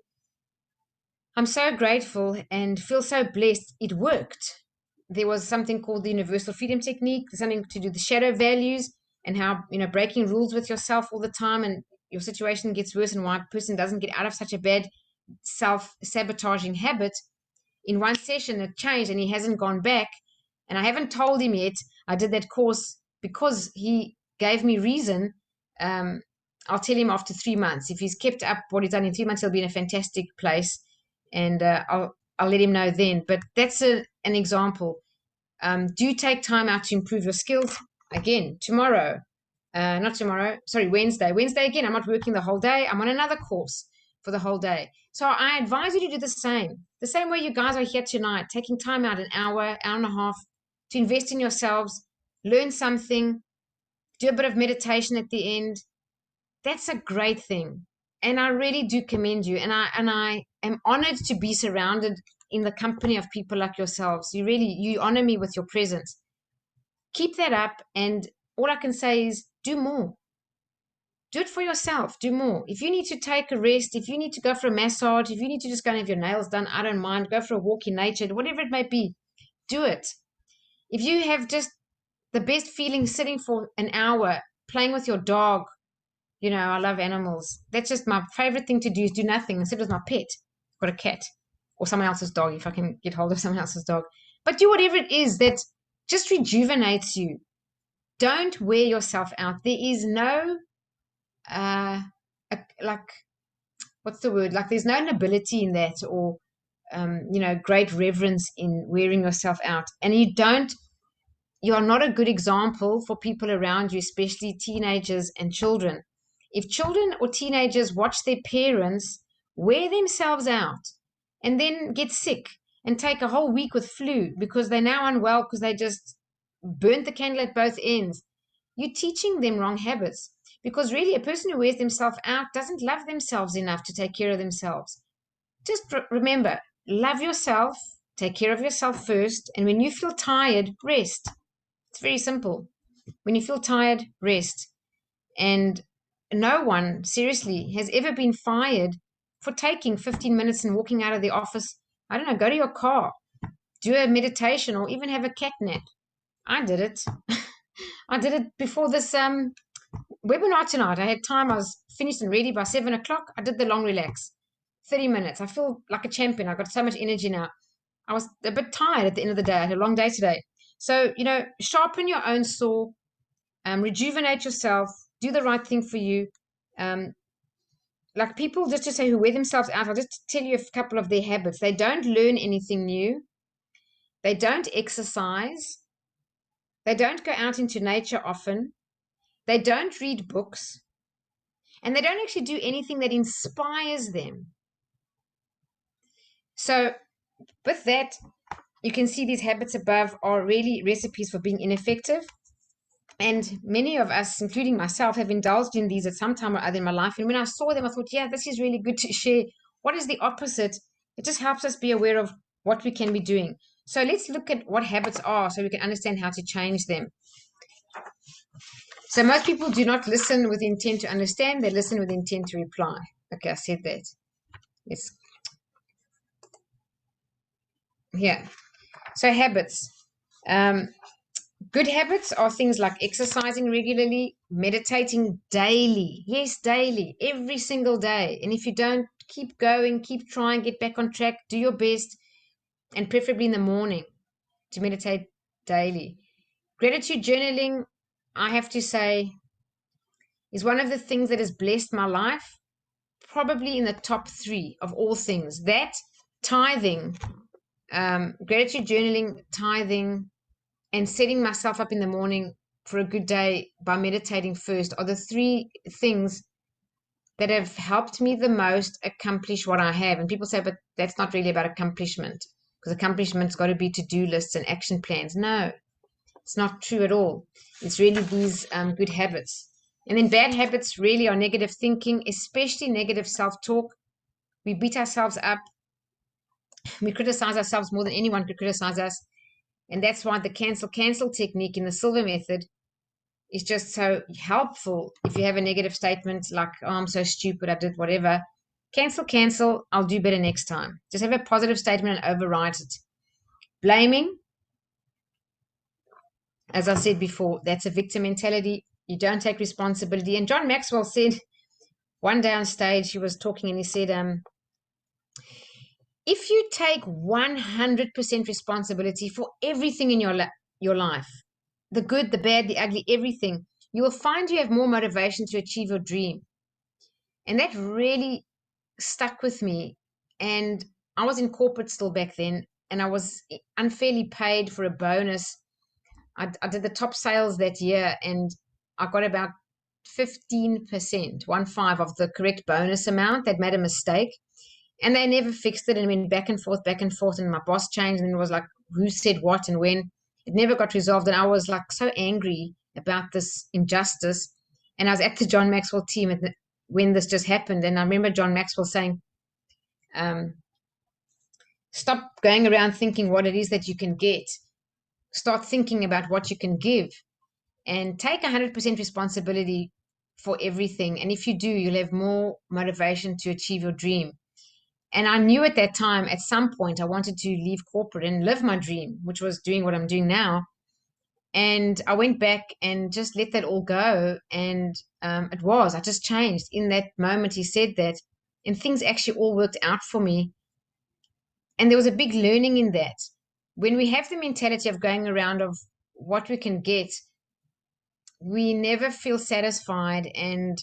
I'm so grateful and feel so blessed. It worked. There was something called the Universal Freedom Technique, something to do with the shadow values and how, breaking rules with yourself all the time and your situation gets worse and why a person doesn't get out of such a bad self-sabotaging habit. In one session, it changed and he hasn't gone back. And I haven't told him yet. I did that course because he gave me reason. I'll tell him after 3 months. If he's kept up what he's done in 3 months, he'll be in a fantastic place. And I'll let him know then. But that's an example. Do take time out to improve your skills. Again, Wednesday. Wednesday again, I'm not working the whole day. I'm on another course for the whole day. So I advise you to do the same. The same way you guys are here tonight, taking time out, an hour and a half, to invest in yourselves, learn something, do a bit of meditation at the end. That's a great thing. And I really do commend you. And I am honored to be surrounded in the company of people like yourselves. You honor me with your presence. Keep that up. And all I can say is do more. Do it for yourself. Do more. If you need to take a rest, if you need to go for a massage, if you need to just go and have your nails done, I don't mind. Go for a walk in nature, whatever it may be. Do it. If you have just the best feeling sitting for an hour, playing with your dog, you know, I love animals. That's just my favorite thing to do, is do nothing and sit with my pet. I've got a cat or someone else's dog if I can get hold of someone else's dog. But do whatever it is that just rejuvenates you. Don't wear yourself out. There is no, like, what's the word? Like, there's no nobility in that, or, you know, great reverence in wearing yourself out. And you are not a good example for people around you, especially teenagers and children. If children or teenagers watch their parents wear themselves out and then get sick and take a whole week with flu because they're now unwell because they just burnt the candle at both ends, you're teaching them wrong habits. Because really, a person who wears themselves out doesn't love themselves enough to take care of themselves. Just remember, love yourself, take care of yourself first, and when you feel tired, rest. It's very simple. When you feel tired, rest. And no one, seriously, has ever been fired for taking 15 minutes and walking out of the office. I don't know, go to your car, do a meditation, or even have a cat nap. I did it. I did it before this webinar tonight. I had time. I was finished and ready by 7 o'clock. I did the long relax, 30 minutes. I feel like a champion. I've got so much energy now. I was a bit tired at the end of the day. I had a long day today. So, you know, sharpen your own saw, rejuvenate yourself, do the right thing for you. Like people, just to say, who wear themselves out, I'll just tell you a couple of their habits. They don't learn anything new. They don't exercise. They don't go out into nature often. They don't read books. And they don't actually do anything that inspires them. So with that, you can see these habits above are really recipes for being ineffective. And many of us, including myself, have indulged in these at some time or other in my life. And when I saw them, I thought, yeah, this is really good to share. What is the opposite? It just helps us be aware of what we can be doing. So let's look at what habits are so we can understand how to change them. So most people do not listen with intent to understand. They listen with intent to reply. Okay, I said that. Yes. Yeah. So habits. Good habits are things like exercising regularly, meditating daily. Yes, daily, every single day. And if you don't, keep going, keep trying, get back on track, do your best, and preferably in the morning to meditate daily. Gratitude journaling, I have to say, is one of the things that has blessed my life, probably in the top 3 of all things. That, tithing, gratitude journaling, tithing, and setting myself up in the morning for a good day by meditating first are the 3 things that have helped me the most accomplish what I have. And people say, but that's not really about accomplishment, because accomplishment's got to be to-do lists and action plans. No, it's not true at all. It's really these good habits. And then bad habits really are negative thinking, especially negative self-talk. We beat ourselves up. We criticize ourselves more than anyone could criticize us. And that's why the cancel technique in the Silver method is just so helpful. If you have a negative statement like, oh, I'm so stupid, I did whatever, cancel, I'll do better next time. Just have a positive statement and override it. Blaming, as I said before, that's a victim mentality. You don't take responsibility. And John Maxwell said one day on stage, he was talking and he said, if you take 100% responsibility for everything in your life, the good, the bad, the ugly, everything, you will find you have more motivation to achieve your dream. And that really stuck with me. And I was in corporate still back then, and I was unfairly paid for a bonus. I did the top sales that year, and I got about 15%, 15 of the correct bonus amount. They'd made a mistake. And they never fixed it, and went back and forth, and my boss changed, and it was like, who said what and when? It never got resolved, and I was like so angry about this injustice. And I was at the John Maxwell team when this just happened, and I remember John Maxwell saying, stop going around thinking what it is that you can get. Start thinking about what you can give, and take 100% responsibility for everything. And if you do, you'll have more motivation to achieve your dream. And I knew at that time, at some point, I wanted to leave corporate and live my dream, which was doing what I'm doing now. And I went back and just let that all go. And I just changed in that moment. He said that, and things actually all worked out for me. And there was a big learning in that. When we have the mentality of going around of what we can get, we never feel satisfied, and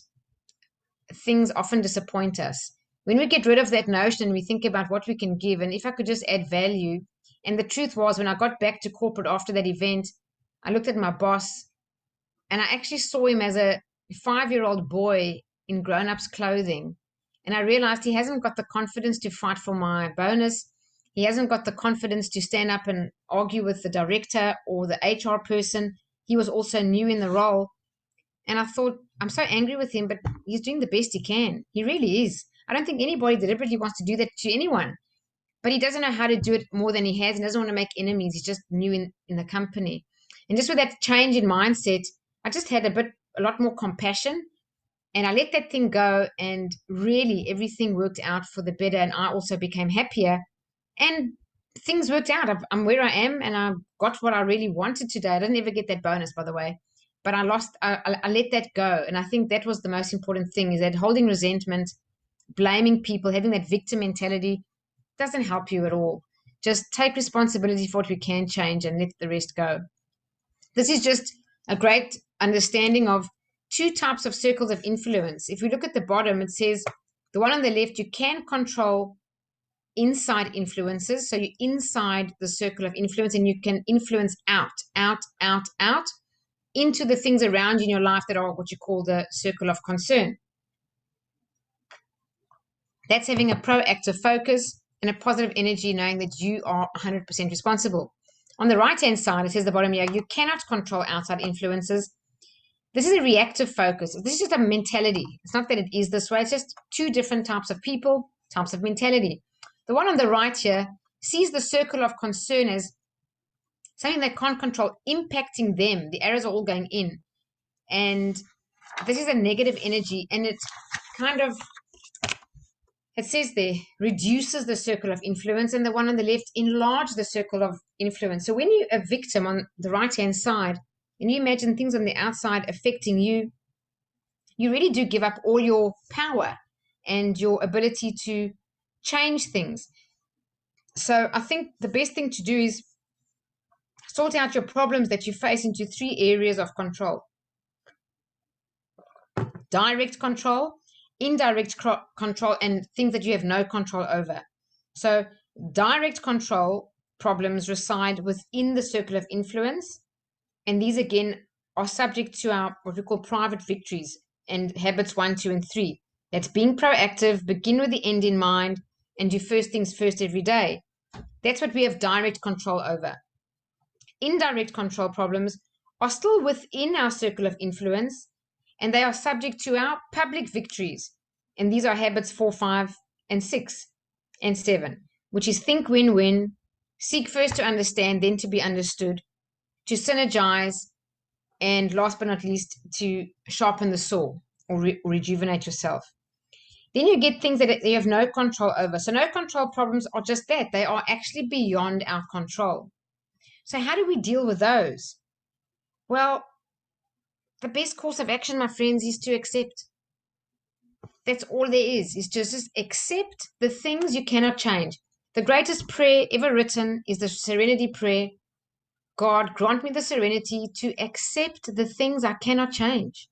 things often disappoint us. When we get rid of that notion and we think about what we can give, and if I could just add value. And the truth was, when I got back to corporate after that event, I looked at my boss and I actually saw him as a 5-year-old boy in grown-up's clothing. And I realized he hasn't got the confidence to fight for my bonus. He hasn't got the confidence to stand up and argue with the director or the HR person. He was also new in the role. And I thought, I'm so angry with him, but he's doing the best he can. He really is. I don't think anybody deliberately wants to do that to anyone. But he doesn't know how to do it more than he has, and doesn't want to make enemies. He's just new in the company. And just with that change in mindset, I just had a lot more compassion, and I let that thing go, and really everything worked out for the better. And I also became happier, and things worked out. I'm where I am, and I got what I really wanted today. I didn't ever get that bonus, by the way, but I let that go. And I think that was the most important thing, is that holding resentment, blaming people, having that victim mentality doesn't help you at all. Just take responsibility for what we can change and let the rest go. This is just a great understanding of 2 types of circles of influence. If we look at the bottom, it says the one on the left, you can control inside influences. So you're inside the circle of influence, and you can influence out into the things around you in your life that are what you call the circle of concern. That's having a proactive focus and a positive energy, knowing that you are 100% responsible. On the right-hand side, it says the bottom here, you cannot control outside influences. This is a reactive focus. This is just a mentality. It's not that it is this way. It's just 2 different types of people, types of mentality. The one on the right here sees the circle of concern as something they can't control, impacting them. The arrows are all going in. And this is a negative energy, and it's kind of, it says there, reduces the circle of influence, and the one on the left, enlarge the circle of influence. So when you're a victim on the right-hand side, and you imagine things on the outside affecting you, you really do give up all your power and your ability to change things. So I think the best thing to do is sort out your problems that you face into 3 areas of control. Direct control, indirect control, and things that you have no control over. So direct control problems reside within the circle of influence, and these again are subject to our what we call private victories and habits 1, 2, and 3. That's being proactive, begin with the end in mind, and do first things first every day. That's what we have direct control over. Indirect control problems are still within our circle of influence, and they are subject to our public victories. And these are habits 4, 5, and 6, and 7, which is think win-win, seek first to understand, then to be understood, to synergize, and last but not least, to sharpen the saw or rejuvenate yourself. Then you get things that you have no control over. So no control problems are just that. They are actually beyond our control. So how do we deal with those? Well, the best course of action, my friends, is to accept. That's all there is just accept the things you cannot change. The greatest prayer ever written is the Serenity Prayer. God, grant me the serenity to accept the things I cannot change,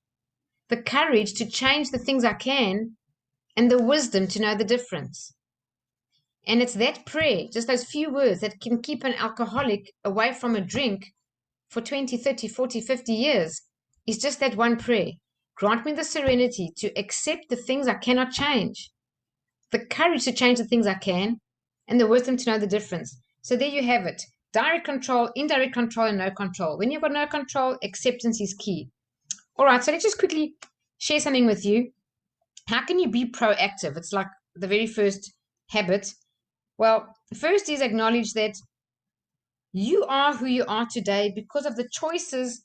the courage to change the things I can, and the wisdom to know the difference. And it's that prayer, just those few words, that can keep an alcoholic away from a drink for 20, 30, 40, 50 years. It's just that one prayer. Grant me the serenity to accept the things I cannot change, the courage to change the things I can, and the wisdom to know the difference. So there you have it. Direct control, indirect control, and no control. When you've got no control, acceptance is key. All right, so let's just quickly share something with you. How can you be proactive? It's like the very first habit. Well, first is acknowledge that you are who you are today because of the choices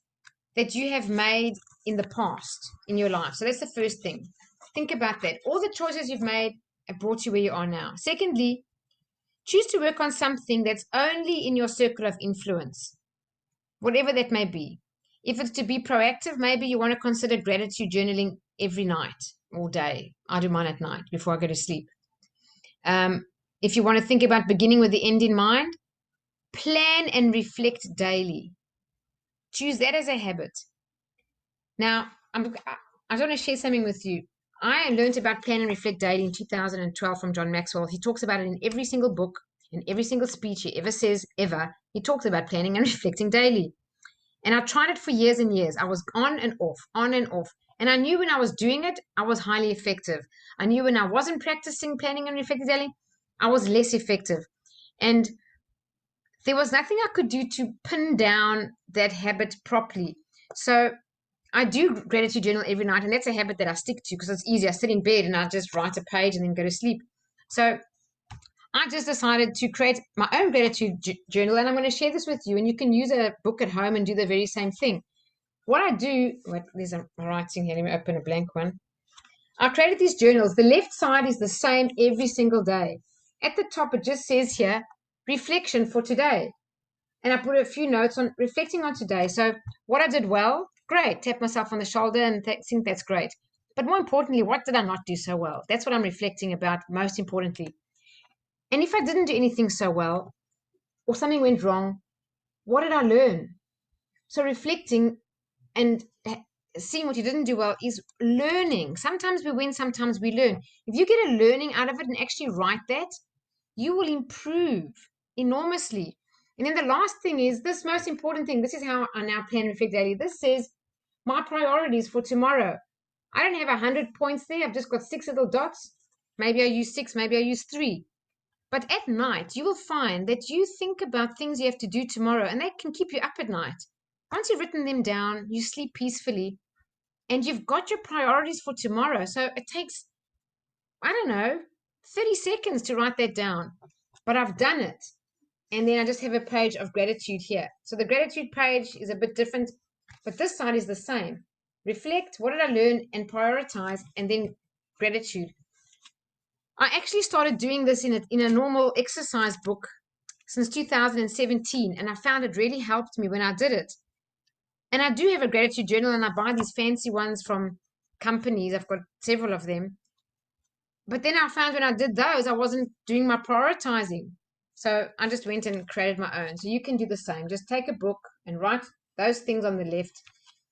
that you have made in the past in your life. So that's the first thing. Think about that. All the choices you've made have brought you where you are now. Secondly, choose to work on something that's only in your circle of influence. whatever that may be. If it's to be proactive, maybe you want to consider gratitude journaling every night or day. I do mine at night before I go to sleep. If you want to think about beginning with the end in mind, plan and reflect daily. Choose that as a habit. Now, I want to share something with you. I learned about plan and reflect daily in 2012 from John Maxwell. He talks about it in every single book, in every single speech he ever says, ever. He talks about planning and reflecting daily. And I tried it for years and years. I was on and off, on and off. And I knew when I was doing it, I was highly effective. I knew when I wasn't practicing planning and reflecting daily, I was less effective. And there was nothing I could do to pin down that habit properly. So I do gratitude journal every night, and that's a habit that I stick to because it's easy. I sit in bed and I just write a page and then go to sleep. So I just decided to create my own gratitude journal, and I'm going to share this with you, and you can use a book at home and do the very same thing. What I do, there's a writing here. Let me open a blank one. I created these journals. The left side is the same every single day. At the top, it just says here, reflection for today. And I put a few notes on reflecting on today. So what I did well, great. Tap myself on the shoulder and think that's great. But more importantly, what did I not do so well? That's what I'm reflecting about most importantly. And if I didn't do anything so well or something went wrong, what did I learn? So reflecting and seeing what you didn't do well is learning. Sometimes we win, sometimes we learn. If you get a learning out of it and actually write that, you will improve enormously. And then the last thing is this most important thing. This is how I now plan Reflect Daily. This says my priorities for tomorrow. I don't have 100 points there. I've just got 6 little dots. Maybe I use 6, maybe I use 3. But at night, you will find that you think about things you have to do tomorrow, and they can keep you up at night. Once you've written them down, you sleep peacefully, and you've got your priorities for tomorrow. So it takes, I don't know, 30 seconds to write that down. But I've done it. And then I just have a page of gratitude here. So the gratitude page is a bit different, but this side is the same. Reflect, what did I learn, and prioritize, and then gratitude. I actually started doing this in a normal exercise book since 2017, and I found it really helped me when I did it. And I do have a gratitude journal, and I buy these fancy ones from companies. I've got several of them. But then I found when I did those, I wasn't doing my prioritizing. So I just went and created my own. So you can do the same. Just take a book and write those things on the left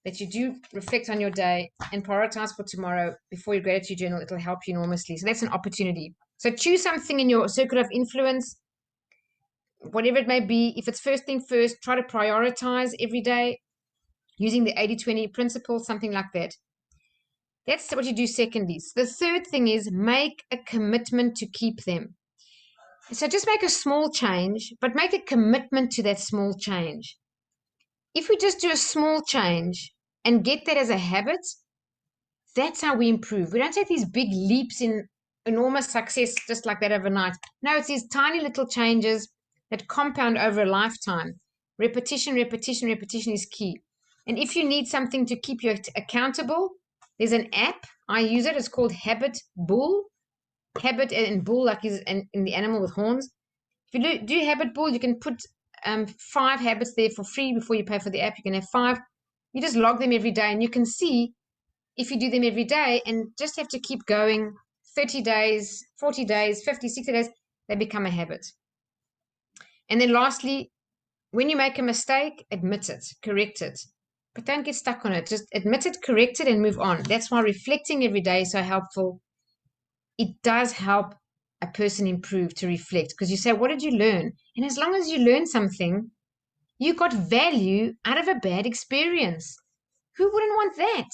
that you do reflect on your day and prioritize for tomorrow before your gratitude journal. It'll help you enormously. So that's an opportunity. So choose something in your circle of influence, whatever it may be. If it's first thing first, try to prioritize every day using the 80-20 principle, something like that. That's what you do secondly. The third thing is make a commitment to keep them. So just make a small change, but make a commitment to that small change. If we just do a small change and get that as a habit, that's how we improve. We don't take these big leaps in enormous success just like that overnight. No, it's these tiny little changes that compound over a lifetime. Repetition, repetition, repetition is key. And if you need something to keep you accountable, there's an app. I use it. It's called Habit Bull. Habit and bull, like is in the animal with horns. If you do Habit Bull, you can put 5 habits there for free before you pay for the app. You can have 5. You just log them every day, and you can see if you do them every day and just have to keep going 30 days, 40 days, 50, 60 days, they become a habit. And then lastly, when you make a mistake, admit it, correct it. But don't get stuck on it. Just admit it, correct it, and move on. That's why reflecting every day is so helpful. It does help a person improve to reflect because you say, what did you learn? And as long as you learn something, you got value out of a bad experience. Who wouldn't want that?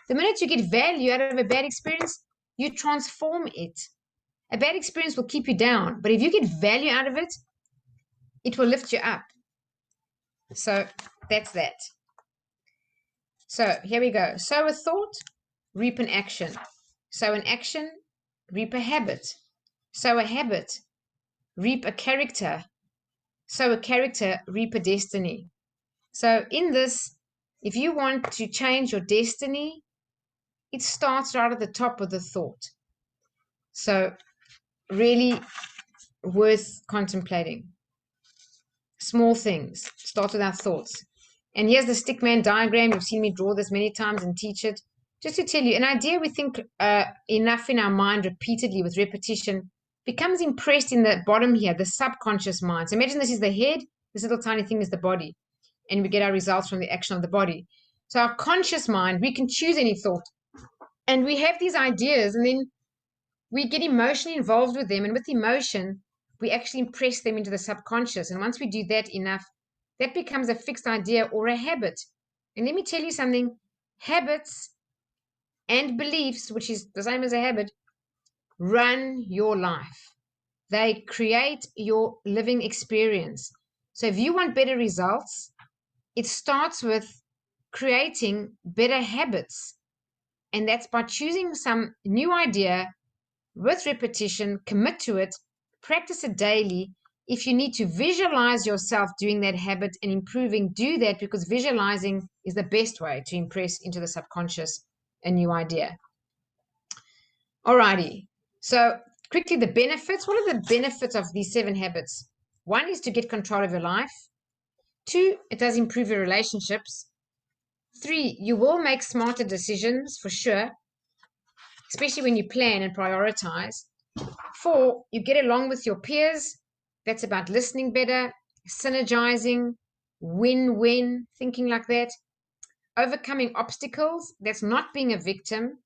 The minute you get value out of a bad experience, you transform it. A bad experience will keep you down, but if you get value out of it, it will lift you up. So that's that. So here we go. Sow a thought, reap an action. Sow an action, reap a habit. Sow a habit, reap a character. Sow a character, reap a destiny. So in this, if you want to change your destiny, it starts right at the top of the thought. So really worth contemplating. Small things. Start with our thoughts. And here's the stickman diagram. You've seen me draw this many times and teach it. Just to tell you, an idea we think enough in our mind repeatedly with repetition becomes impressed in the bottom here, the subconscious mind. So imagine this is the head, this little tiny thing is the body, and we get our results from the action of the body. So our conscious mind, we can choose any thought, and we have these ideas, and then we get emotionally involved with them, and with emotion, we actually impress them into the subconscious. And once we do that enough, that becomes a fixed idea or a habit. And let me tell you something, habits and beliefs, which is the same as a habit, run your life. They create your living experience. So if you want better results, it starts with creating better habits. And that's by choosing some new idea with repetition, commit to it, practice it daily. If you need to visualize yourself doing that habit and improving, do that, because visualizing is the best way to impress into the subconscious a new idea. Alrighty, so quickly the benefits. What are the benefits of these 7 habits? 1 is to get control of your life. 2, it does improve your relationships. 3, you will make smarter decisions for sure, especially when you plan and prioritize. 4, you get along with your peers. That's about listening better, synergizing, win-win, thinking like that. Overcoming obstacles, that's not being a victim.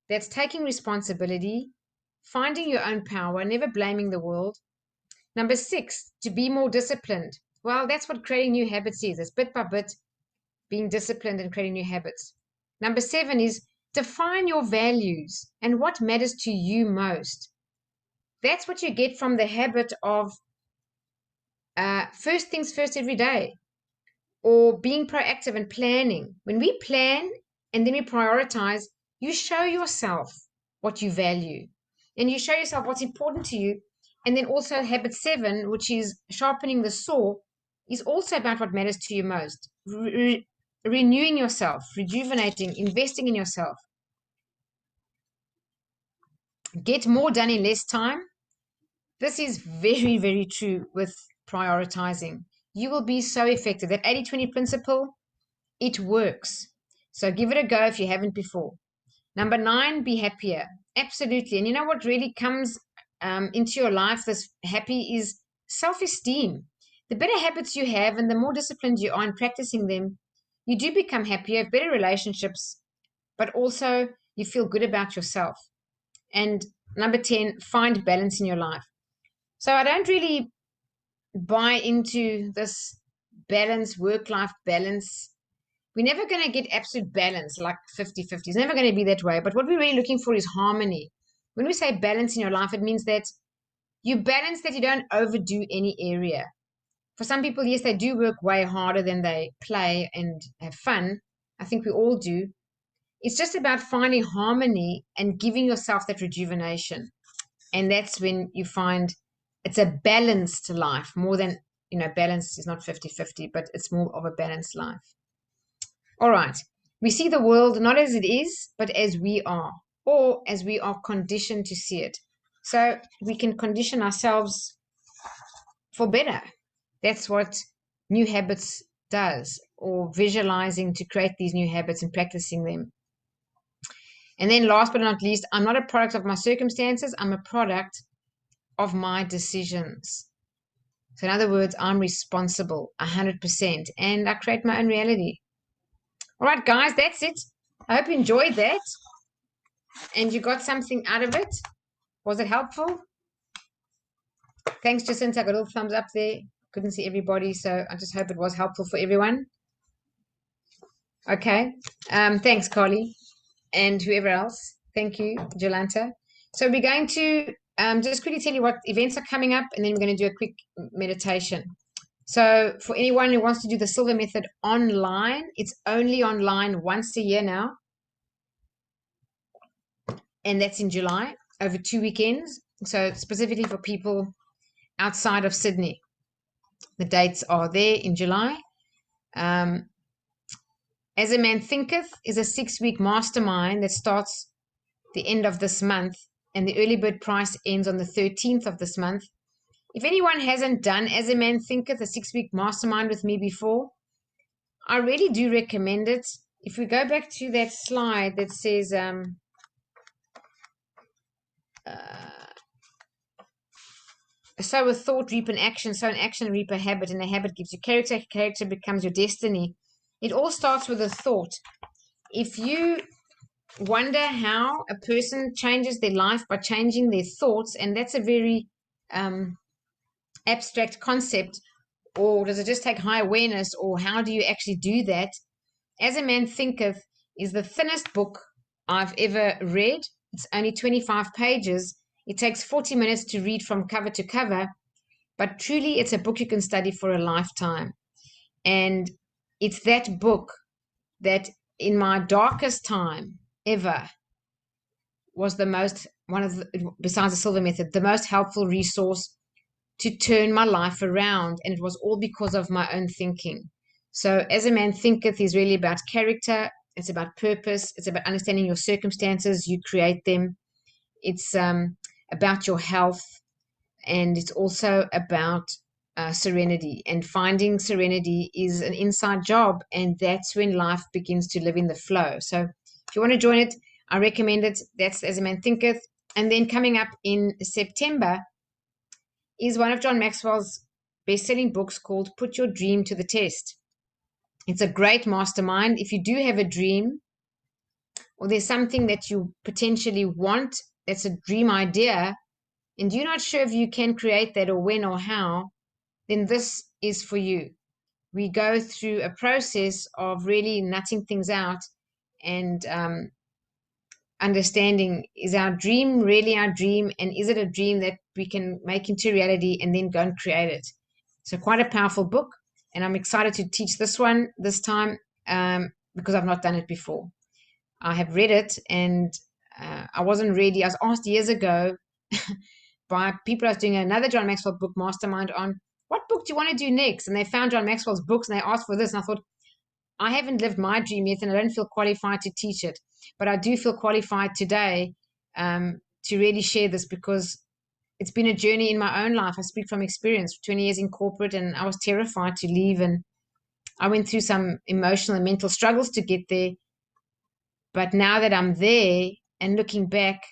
That's taking responsibility, finding your own power, never blaming the world. Number 6, to be more disciplined. Well, that's what creating new habits is. It's bit by bit being disciplined and creating new habits. Number 7 is define your values and what matters to you most. That's what you get from the habit of first things first every day, or being proactive and planning. When we plan and then we prioritize, you show yourself what you value and you show yourself what's important to you. And then also habit 7, which is sharpening the saw, is also about what matters to you most. Renewing yourself, rejuvenating, investing in yourself. Get more done in less time. This is very, very true with prioritizing. You will be so effective. That 80-20 principle, it works. So give it a go if you haven't before. Number 9, be happier. Absolutely. And you know what really comes into your life, this happy, is self-esteem. The better habits you have and the more disciplined you are in practicing them, you do become happier, better relationships, but also you feel good about yourself. And number 10, find balance in your life. So I don't really buy into this balance, work-life balance. We're never going to get absolute balance like 50-50. It's never going to be that way. But what we're really looking for is harmony. When we say balance in your life, it means that you balance, that you don't overdo any area. For some people, yes, they do work way harder than they play and have fun. I think we all do. It's just about finding harmony and giving yourself that rejuvenation. And that's when you find it's a balanced life more than, balance is not 50-50, but it's more of a balanced life. All right. We see the world not as it is, but as we are, or as we are conditioned to see it. So we can condition ourselves for better. That's what new habits does, or visualizing to create these new habits and practicing them. And then last but not least, I'm not a product of my circumstances. I'm a product of my decisions. So in other words, I'm responsible 100%, and I create my own reality. All right, guys, that's it. I hope you enjoyed that and you got something out of it. Was it helpful? Thanks, Jacinta. I got a little thumbs up there. Couldn't see everybody, so I just hope it was helpful for everyone. Okay. Thanks, Carly, and whoever else. Thank you, Jolanta. So we're going to just quickly tell you what events are coming up, and then we're going to do a quick meditation. So for anyone who wants to do the Silver Method online, it's only online once a year now. And that's in July, over 2 weekends. So specifically for people outside of Sydney. The dates are there in July. As a Man Thinketh is a 6-week mastermind that starts the end of this month, and the early bird price ends on the 13th of this month. If anyone hasn't done As a Man Thinketh, a 6-week mastermind with me before, I really do recommend it. If we go back to that slide that says sow a thought, reap an action, sow an action, reap a habit, and a habit gives you character, character becomes your destiny. It all starts with a thought. If you wonder how a person changes their life by changing their thoughts, and that's a very abstract concept, or does it just take high awareness, or how do you actually do that? As a Man Thinketh is the thinnest book I've ever read. It's only 25 pages. It takes 40 minutes to read from cover to cover, but truly it's a book you can study for a lifetime. And it's that book that in my darkest time ever was the most, besides the Silver Method, the most helpful resource to turn my life around. And it was all because of my own thinking. So As a Man Thinketh is really about character. It's about purpose. It's about understanding your circumstances. You create them. It's about your health. And it's also about serenity. And finding serenity is an inside job. And that's when life begins to live in the flow. So if you want to join it, I recommend it. That's As a Man Thinketh. And then coming up in September is one of John Maxwell's best-selling books called Put Your Dream to the Test. It's a great mastermind. If you do have a dream, or there's something that you potentially want, that's a dream idea, and you're not sure if you can create that or when or how, then this is for you. We go through a process of really nutting things out and understanding, is our dream really our dream, and is it a dream that we can make into reality and then go and create it? So quite a powerful book, and I'm excited to teach this one this time because I've not done it before. I have read it and I wasn't ready. I was asked years ago by people I was doing another John Maxwell book mastermind on, what book do you want to do next? And they found John Maxwell's books and they asked for this, and I thought, I haven't lived my dream yet and I don't feel qualified to teach it, but I do feel qualified today to really share this, because it's been a journey in my own life. I speak from experience, 20 years in corporate, and I was terrified to leave, and I went through some emotional and mental struggles to get there. But now that I'm there and looking back,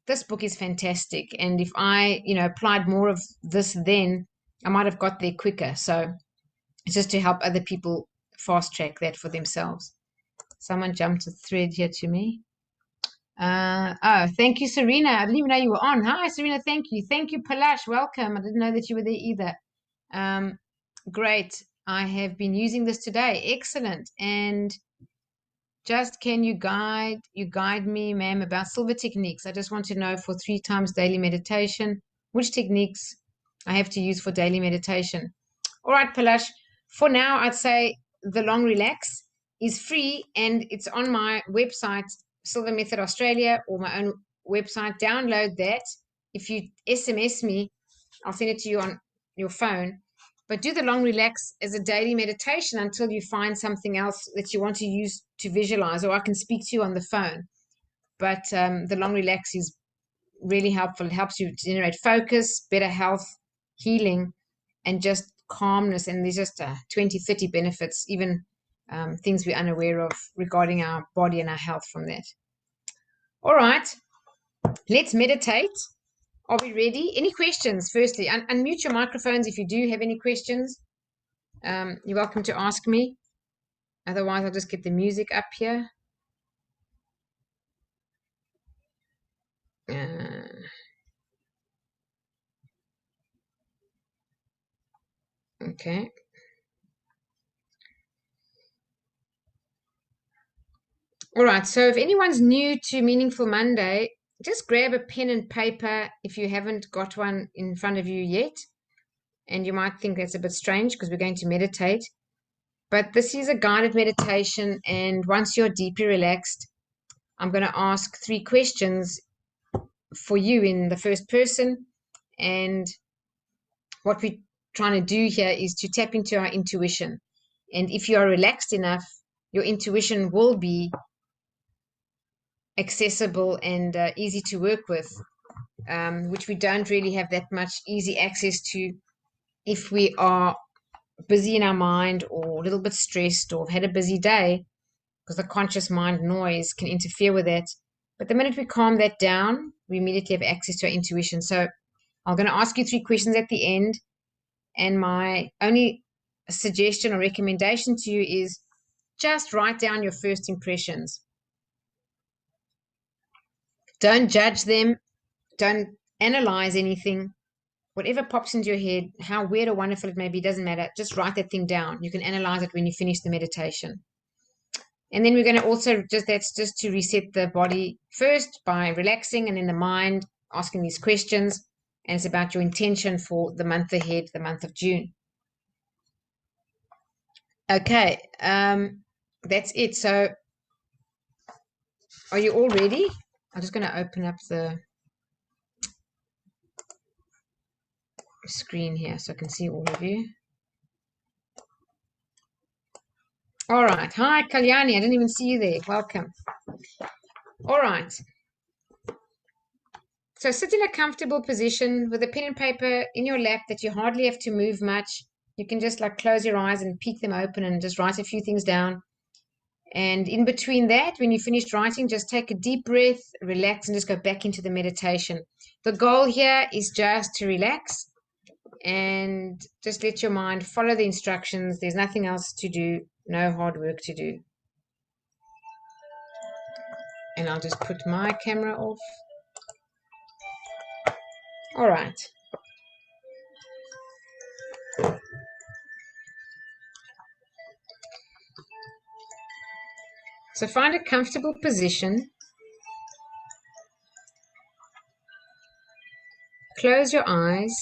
this book is fantastic. And if I, applied more of this then, I might have got there quicker. So it's just to help other people fast track that for themselves. Someone jumped a thread here to me. Thank you, Serena. I didn't even know you were on. Hi, Serena. Thank you. Thank you, Palash. Welcome. I didn't know that you were there either. Great. I have been using this today. Excellent. And just can you guide me, ma'am, about silver techniques? I just want to know for 3 times daily meditation, which techniques I have to use for daily meditation. All right, Palash. For now, I'd say the long relax is free and it's on my website, Silver Method Australia, or my own website. Download that. If you SMS me, I'll send it to you on your phone. But do the long relax as a daily meditation until you find something else that you want to use to visualize, or I can speak to you on the phone. But the long relax is really helpful. It helps you generate focus, better health, healing, and just calmness. And there's just 20, 30 benefits, even things we're unaware of regarding our body and our health from that. All right, let's meditate. Are we ready? Any questions? Firstly, unmute your microphones if you do have any questions. You're welcome to ask me. Otherwise, I'll just get the music up here. Okay. All right, so if anyone's new to Meaningful Monday, just grab a pen and paper if you haven't got one in front of you yet. And you might think that's a bit strange because we're going to meditate. But this is a guided meditation, and once you're deeply relaxed, I'm going to ask 3 questions for you in the first person. And what we're trying to do here is to tap into our intuition. And if you are relaxed enough, your intuition will be accessible and easy to work with, which we don't really have that much easy access to if we are busy in our mind or a little bit stressed or have had a busy day, because the conscious mind noise can interfere with that. But the minute we calm that down, we immediately have access to our intuition. So I'm going to ask you 3 questions at the end. And my only suggestion or recommendation to you is just write down your first impressions. Don't judge them. Don't analyze anything. Whatever pops into your head, how weird or wonderful it may be, doesn't matter. Just write that thing down. You can analyze it when you finish the meditation. And then we're going to also that's just to reset the body first by relaxing, and then the mind asking these questions. And it's about your intention for the month ahead, the month of June. Okay, that's it. So are you all ready? I'm just going to open up the screen here so I can see all of you. All right. Hi, Kalyani. I didn't even see you there. Welcome. All right. So sit in a comfortable position with a pen and paper in your lap that you hardly have to move much. You can just like close your eyes and peek them open and just write a few things down. And in between that, when you finished writing, just take a deep breath, relax, and just go back into the meditation. The goal here is just to relax and just let your mind follow the instructions. There's nothing else to do, no hard work to do. And I'll just put my camera off. All right. So find a comfortable position. Close your eyes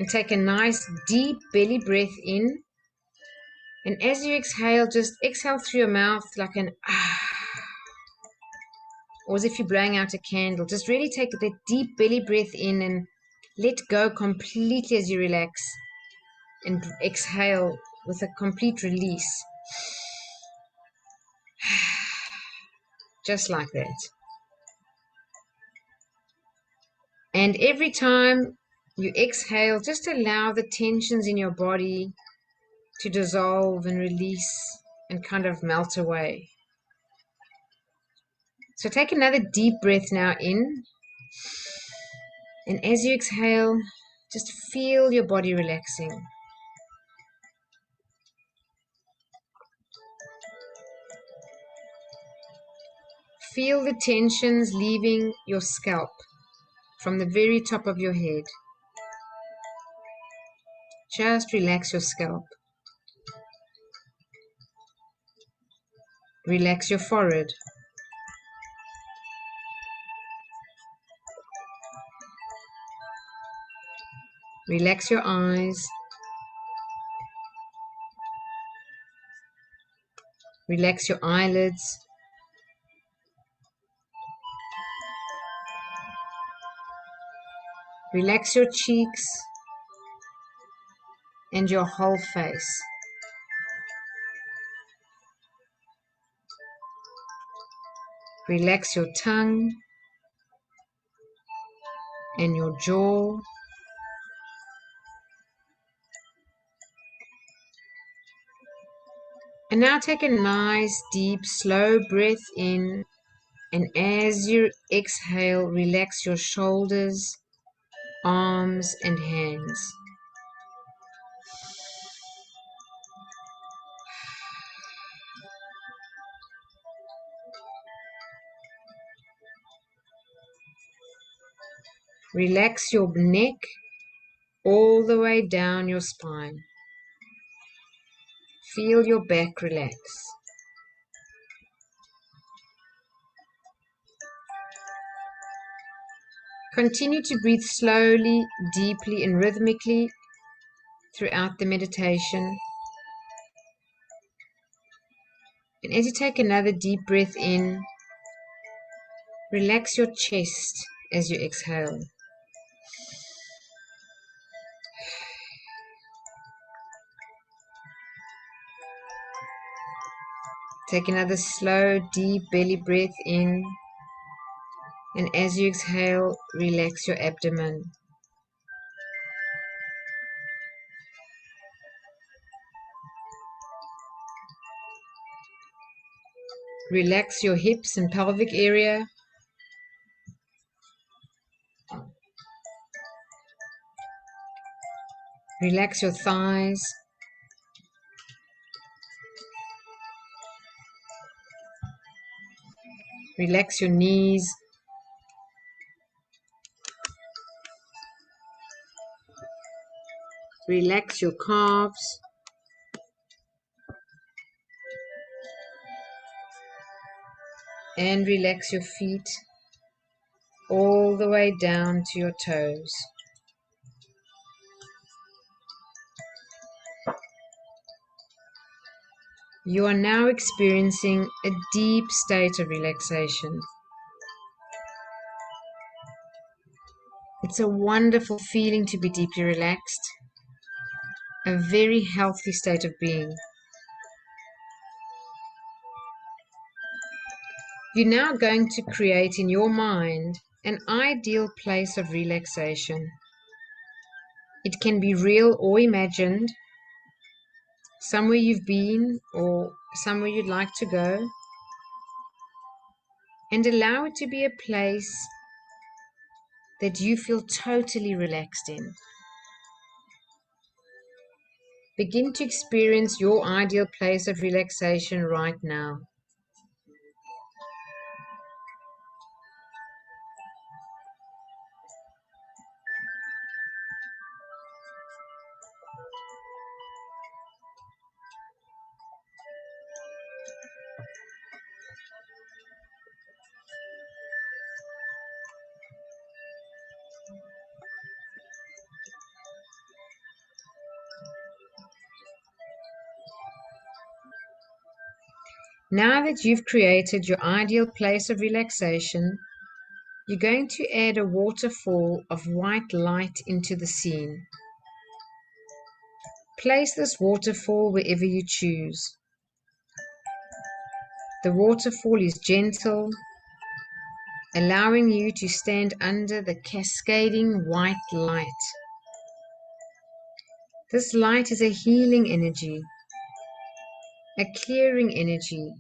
and take a nice deep belly breath in. And as you exhale, just exhale through your mouth like an ah, or as if you're blowing out a candle. Just really take that deep belly breath in and let go completely as you relax. And exhale with a complete release. Just like that. And every time you exhale, just allow the tensions in your body to dissolve and release and kind of melt away. So take another deep breath now in. And as you exhale, just feel your body relaxing. Feel the tensions leaving your scalp from the very top of your head. Just relax your scalp. Relax your forehead. Relax your eyes. Relax your eyelids. Relax your cheeks and your whole face. Relax your tongue and your jaw. And now take a nice, deep, slow breath in. And as you exhale, relax your shoulders, arms, and hands. Relax your neck all the way down your spine. Feel your back relax. Continue to breathe slowly, deeply, and rhythmically throughout the meditation. And as you take another deep breath in, relax your chest as you exhale. Take another slow, deep belly breath in. And as you exhale, relax your abdomen. Relax your hips and pelvic area. Relax your thighs. Relax your knees. Relax your calves. And relax your feet all the way down to your toes. You are now experiencing a deep state of relaxation. It's a wonderful feeling to be deeply relaxed, a very healthy state of being. You're now going to create in your mind an ideal place of relaxation. It can be real or imagined, somewhere you've been or somewhere you'd like to go, and allow it to be a place that you feel totally relaxed in. Begin to experience your ideal place of relaxation right now. Now that you've created your ideal place of relaxation, you're going to add a waterfall of white light into the scene. Place this waterfall wherever you choose. The waterfall is gentle, allowing you to stand under the cascading white light. This light is a healing energy, a clearing energy.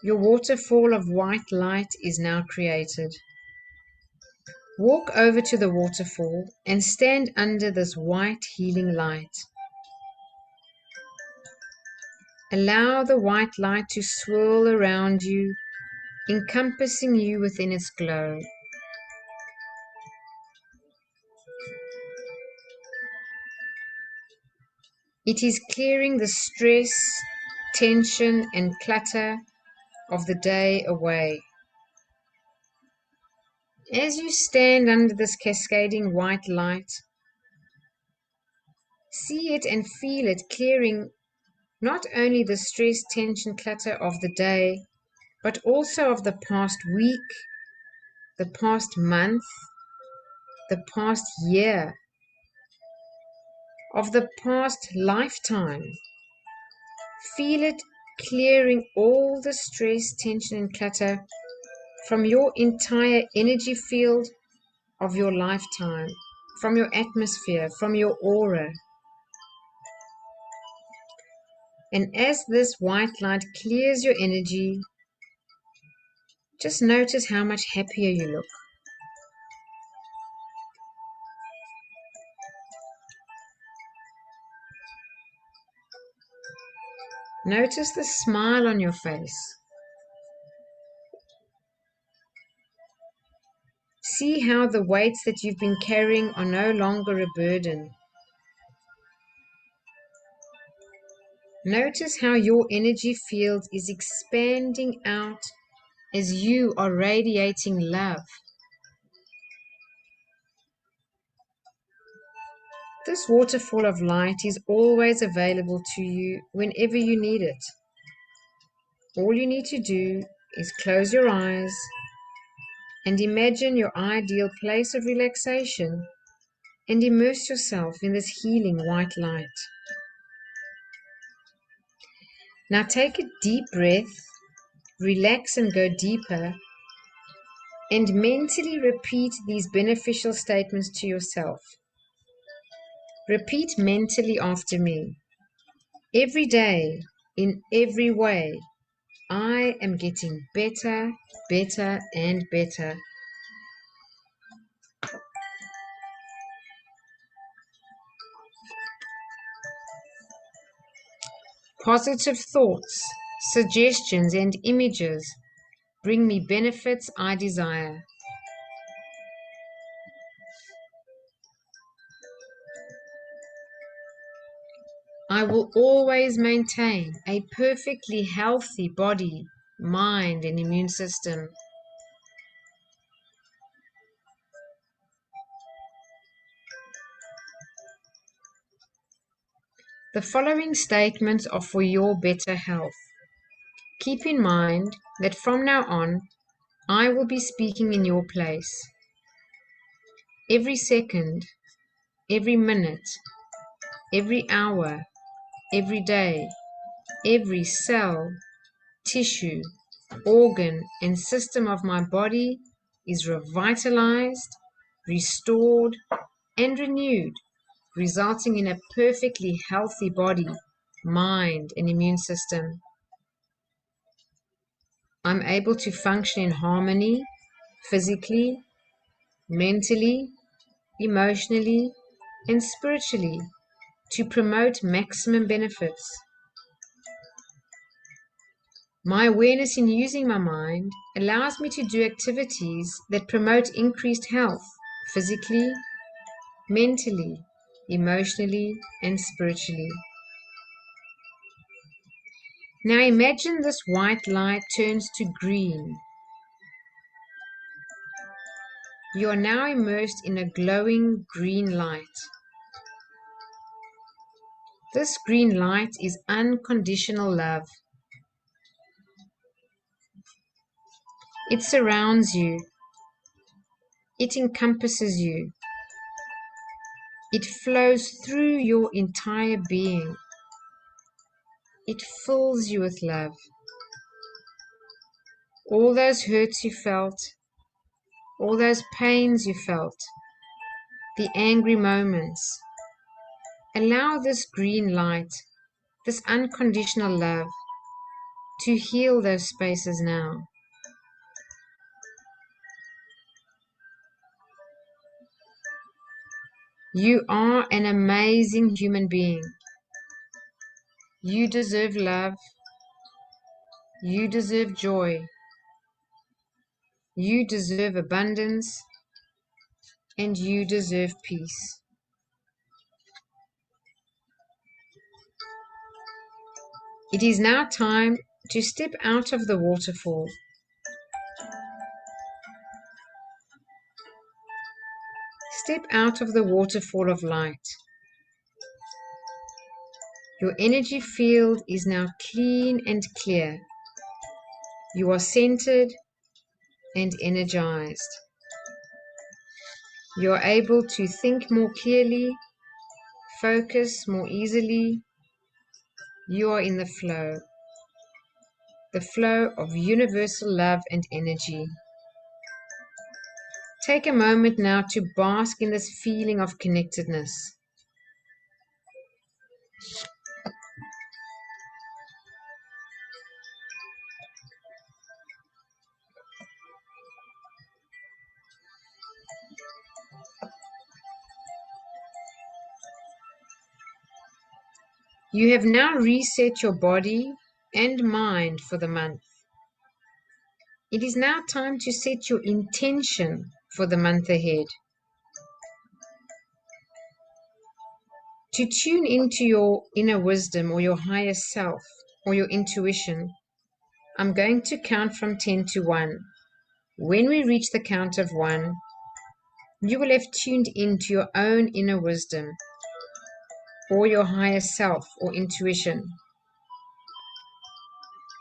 Your waterfall of white light is now created. Walk over to the waterfall and stand under this white healing light. Allow the white light to swirl around you, encompassing you within its glow. It is clearing the stress, tension, and clutter of the day away. As you stand under this cascading white light, see it and feel it clearing not only the stress, tension, clutter of the day, but also of the past week, the past month, the past year, of the past lifetime. Feel it clearing all the stress, tension, and clutter from your entire energy field of your lifetime, from your atmosphere, from your aura. And as this white light clears your energy, just notice how much happier you look. Notice the smile on your face. See how the weights that you've been carrying are no longer a burden. Notice how your energy field is expanding out as you are radiating love. This waterfall of light is always available to you whenever you need it. All you need to do is close your eyes and imagine your ideal place of relaxation and immerse yourself in this healing white light. Now take a deep breath, relax and go deeper, and mentally repeat these beneficial statements to yourself. Repeat mentally after me. Every day, in every way, I am getting better, better, and better. Positive thoughts, suggestions, and images bring me benefits I desire. I will always maintain a perfectly healthy body, mind, and immune system. The following statements are for your better health. Keep in mind that from now on, I will be speaking in your place. Every second, every minute, every hour, every day, every cell, tissue, organ, and system of my body is revitalized, restored, and renewed, resulting in a perfectly healthy body, mind, and immune system. I'm able to function in harmony, physically, mentally, emotionally, and spiritually to promote maximum benefits. My awareness in using my mind allows me to do activities that promote increased health, physically, mentally, emotionally, and spiritually. Now imagine this white light turns to green. You are now immersed in a glowing green light. This green light is unconditional love. It surrounds you. It encompasses you. It flows through your entire being. It fills you with love. All those hurts you felt, all those pains you felt, the angry moments. Allow this green light, this unconditional love, to heal those spaces now. You are an amazing human being. You deserve love. You deserve joy. You deserve abundance. And you deserve peace. It is now time to step out of the waterfall. Step out of the waterfall of light. Your energy field is now clean and clear. You are centered and energized. You are able to think more clearly, focus more easily. You are in the flow of universal love and energy. Take a moment now to bask in this feeling of connectedness. You have now reset your body and mind for the month. It is now time to set your intention for the month ahead. To tune into your inner wisdom or your higher self or your intuition, I'm going to count from 10 to 1. When we reach the count of 1, you will have tuned into your own inner wisdom or your higher self or intuition.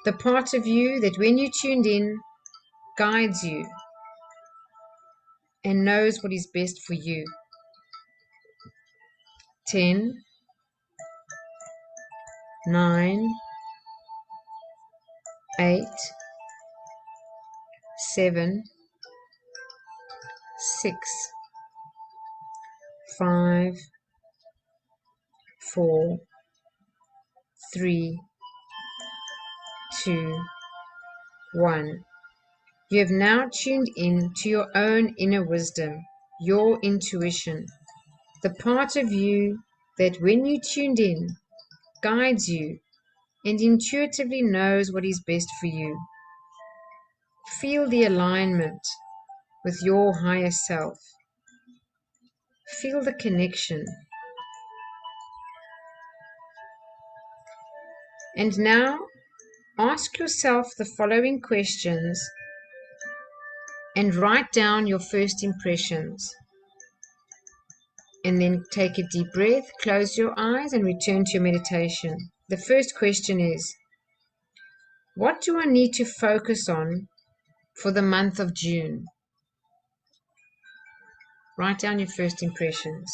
The part of you that when you tuned in guides you and knows what is best for you. 10, 9, 8, 7, 6, 5, 4, 3, 2, 1. You have now tuned in to your own inner wisdom, your intuition, the part of you that when you tuned in, guides you and intuitively knows what is best for you. Feel the alignment with your higher self. Feel the connection. And now ask yourself the following questions and write down your first impressions. And then take a deep breath, close your eyes, and return to your meditation. The first question is, what do I need to focus on for the month of June? Write down your first impressions.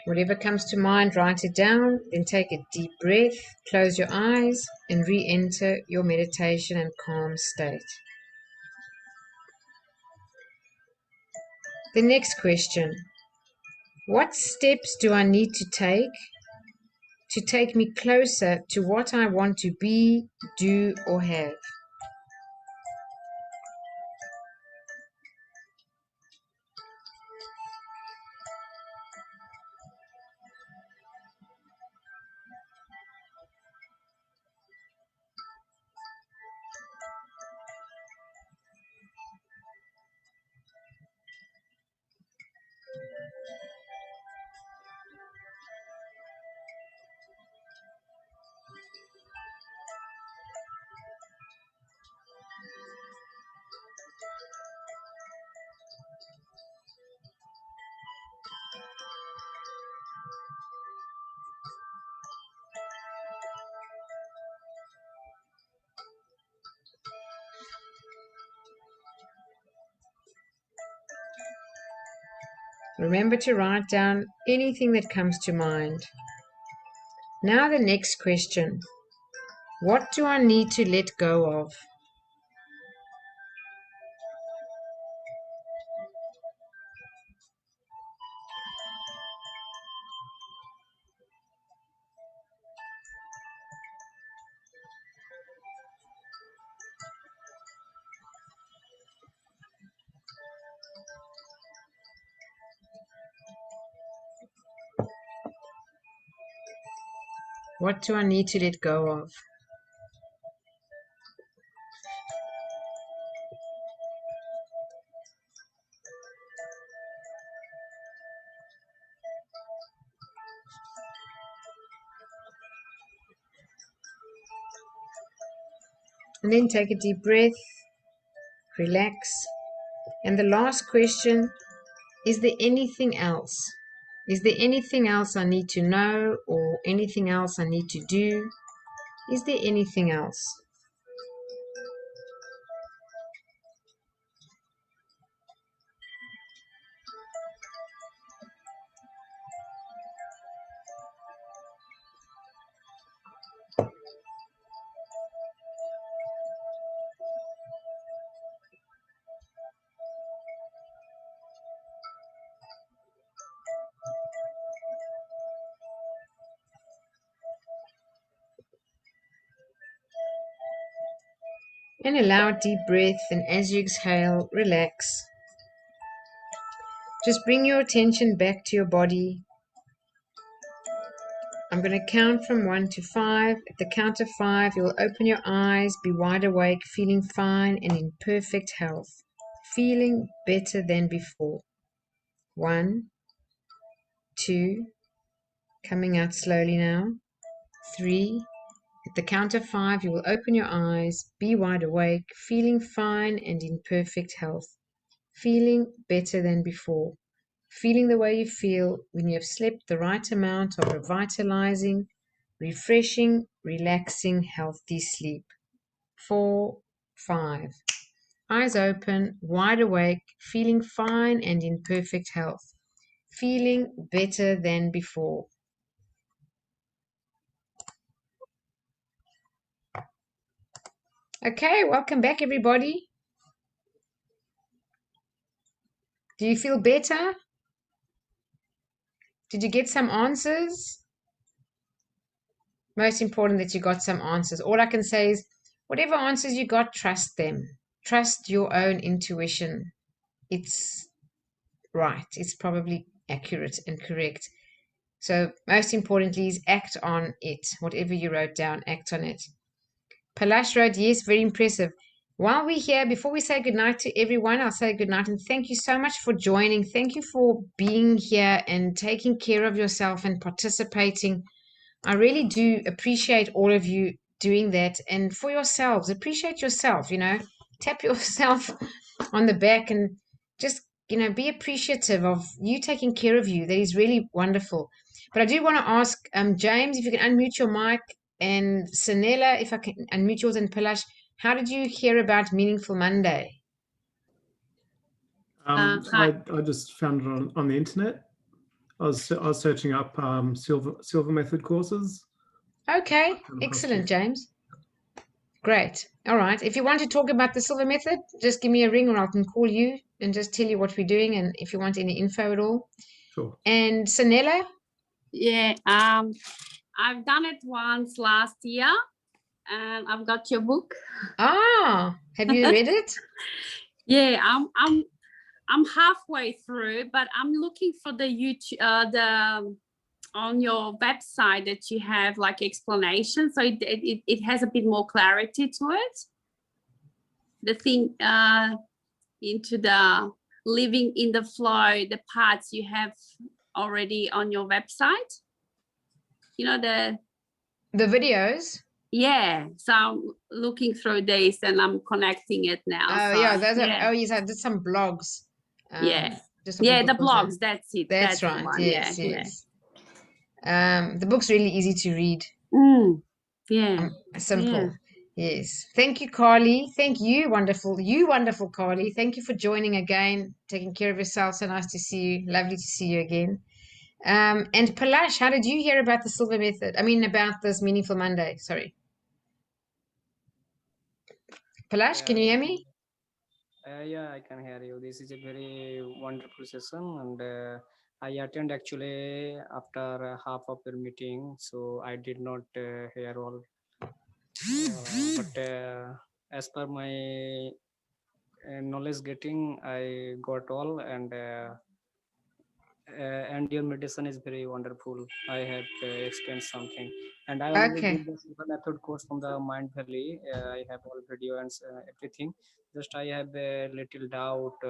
Whatever comes to mind, write it down, then take a deep breath, close your eyes, and re-enter your meditation and calm state. The next question, what steps do I need to take me closer to what I want to be, do, or have? Remember to write down anything that comes to mind. Now the next question, what do I need to let go of? What do I need to let go of? And then take a deep breath, relax. And the last question, is there anything else? Is there anything else I need to know or anything else I need to do? Is there anything else? And allow a deep breath, and as you exhale, relax. Just bring your attention back to your body. I'm going to count from 1 to 5. At the count of 5, you'll open your eyes, be wide awake, feeling fine and in perfect health, feeling better than before. 1, 2, coming out slowly now. 3, at the count of 5, you will open your eyes, be wide awake, feeling fine and in perfect health, feeling better than before. feeling the way you feel when you have slept the right amount of revitalizing, refreshing, relaxing, healthy sleep. 4, 5. Eyes open, wide awake, feeling fine and in perfect health. Feeling better than before. Okay, welcome back, everybody. Do you feel better? Did you get some answers? Most important that you got some answers. All I can say is, whatever answers you got, trust them. Trust your own intuition. It's right. It's probably accurate and correct. So most importantly is act on it. Whatever you wrote down, act on it. Palash wrote, yes, very impressive. While we're here, before we say goodnight to everyone, I'll say goodnight and thank you so much for joining. Thank you for being here and taking care of yourself and participating. I really do appreciate all of you doing that. And for yourselves, appreciate yourself, tap yourself on the back and just, be appreciative of you taking care of you. That is really wonderful. But I do want to ask James, if you can unmute your mic, and Sanela, if I can unmute yours, and Palash, how did you hear about Meaningful Monday? I just found it on the internet. I was searching up silver method courses. Okay, excellent, James. Great. All right. If you want to talk about the silver method, just give me a ring or I can call you and just tell you what we're doing and if you want any info at all. Sure. And Sanela? Yeah, I've done it once last year and I've got your book. Ah, have you read it? Yeah, I'm halfway through, but I'm looking for the YouTube, on your website that you have like explanation, so it has a bit more clarity to it. The thing into the living in the flow, the parts you have already on your website. The videos. Yeah, so I'm looking through this and I'm connecting it now. Oh, so, yeah, those yeah. are. Oh, yes, I did some blogs. Yeah, just the blogs. That's it. That's right. The one. Yes, yeah, yes. The book's really easy to read. Yeah. Simple. Yeah. Yes. Thank you, Carly. Thank you, wonderful Carly. Thank you for joining again, taking care of yourself. So nice to see you. Lovely to see you again. And Palash, how did you hear about the silver method? I mean, about this Meaningful Monday. Sorry. Palash, can you hear me? Yeah, I can hear you. This is a very wonderful session, and I attend actually after half of your meeting, so I did not hear all. But as per my knowledge getting, I got all, and your meditation is very wonderful. I have experienced something, and I already did the silver method course from the Mind Valley. I have all video and everything. Just I have a little doubt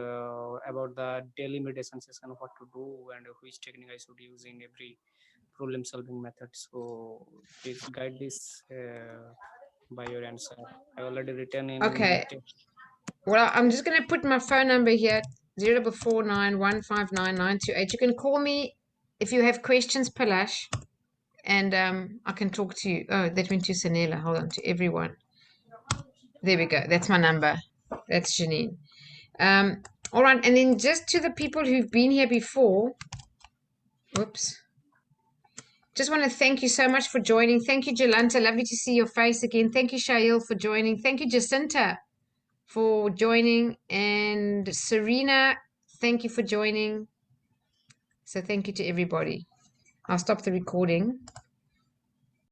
about the daily meditation session, what to do and which technique I should use in every problem solving method. So please guide this by your answer. I already written in text. Well, I'm just going to put my phone number here, 0491599928. You can call me if you have questions, Palash, and I can talk to you. Oh, that went to Sanela. Hold on, to everyone. There we go. That's my number. That's Janine. All right, and then just to the people who've been here before. Whoops. Just want to thank you so much for joining. Thank you, Jolanta. Lovely to see your face again. Thank you, Shail, for joining. Thank you, Jacinta, for joining. And Serena, thank you for joining. So thank you to everybody. I'll stop the recording.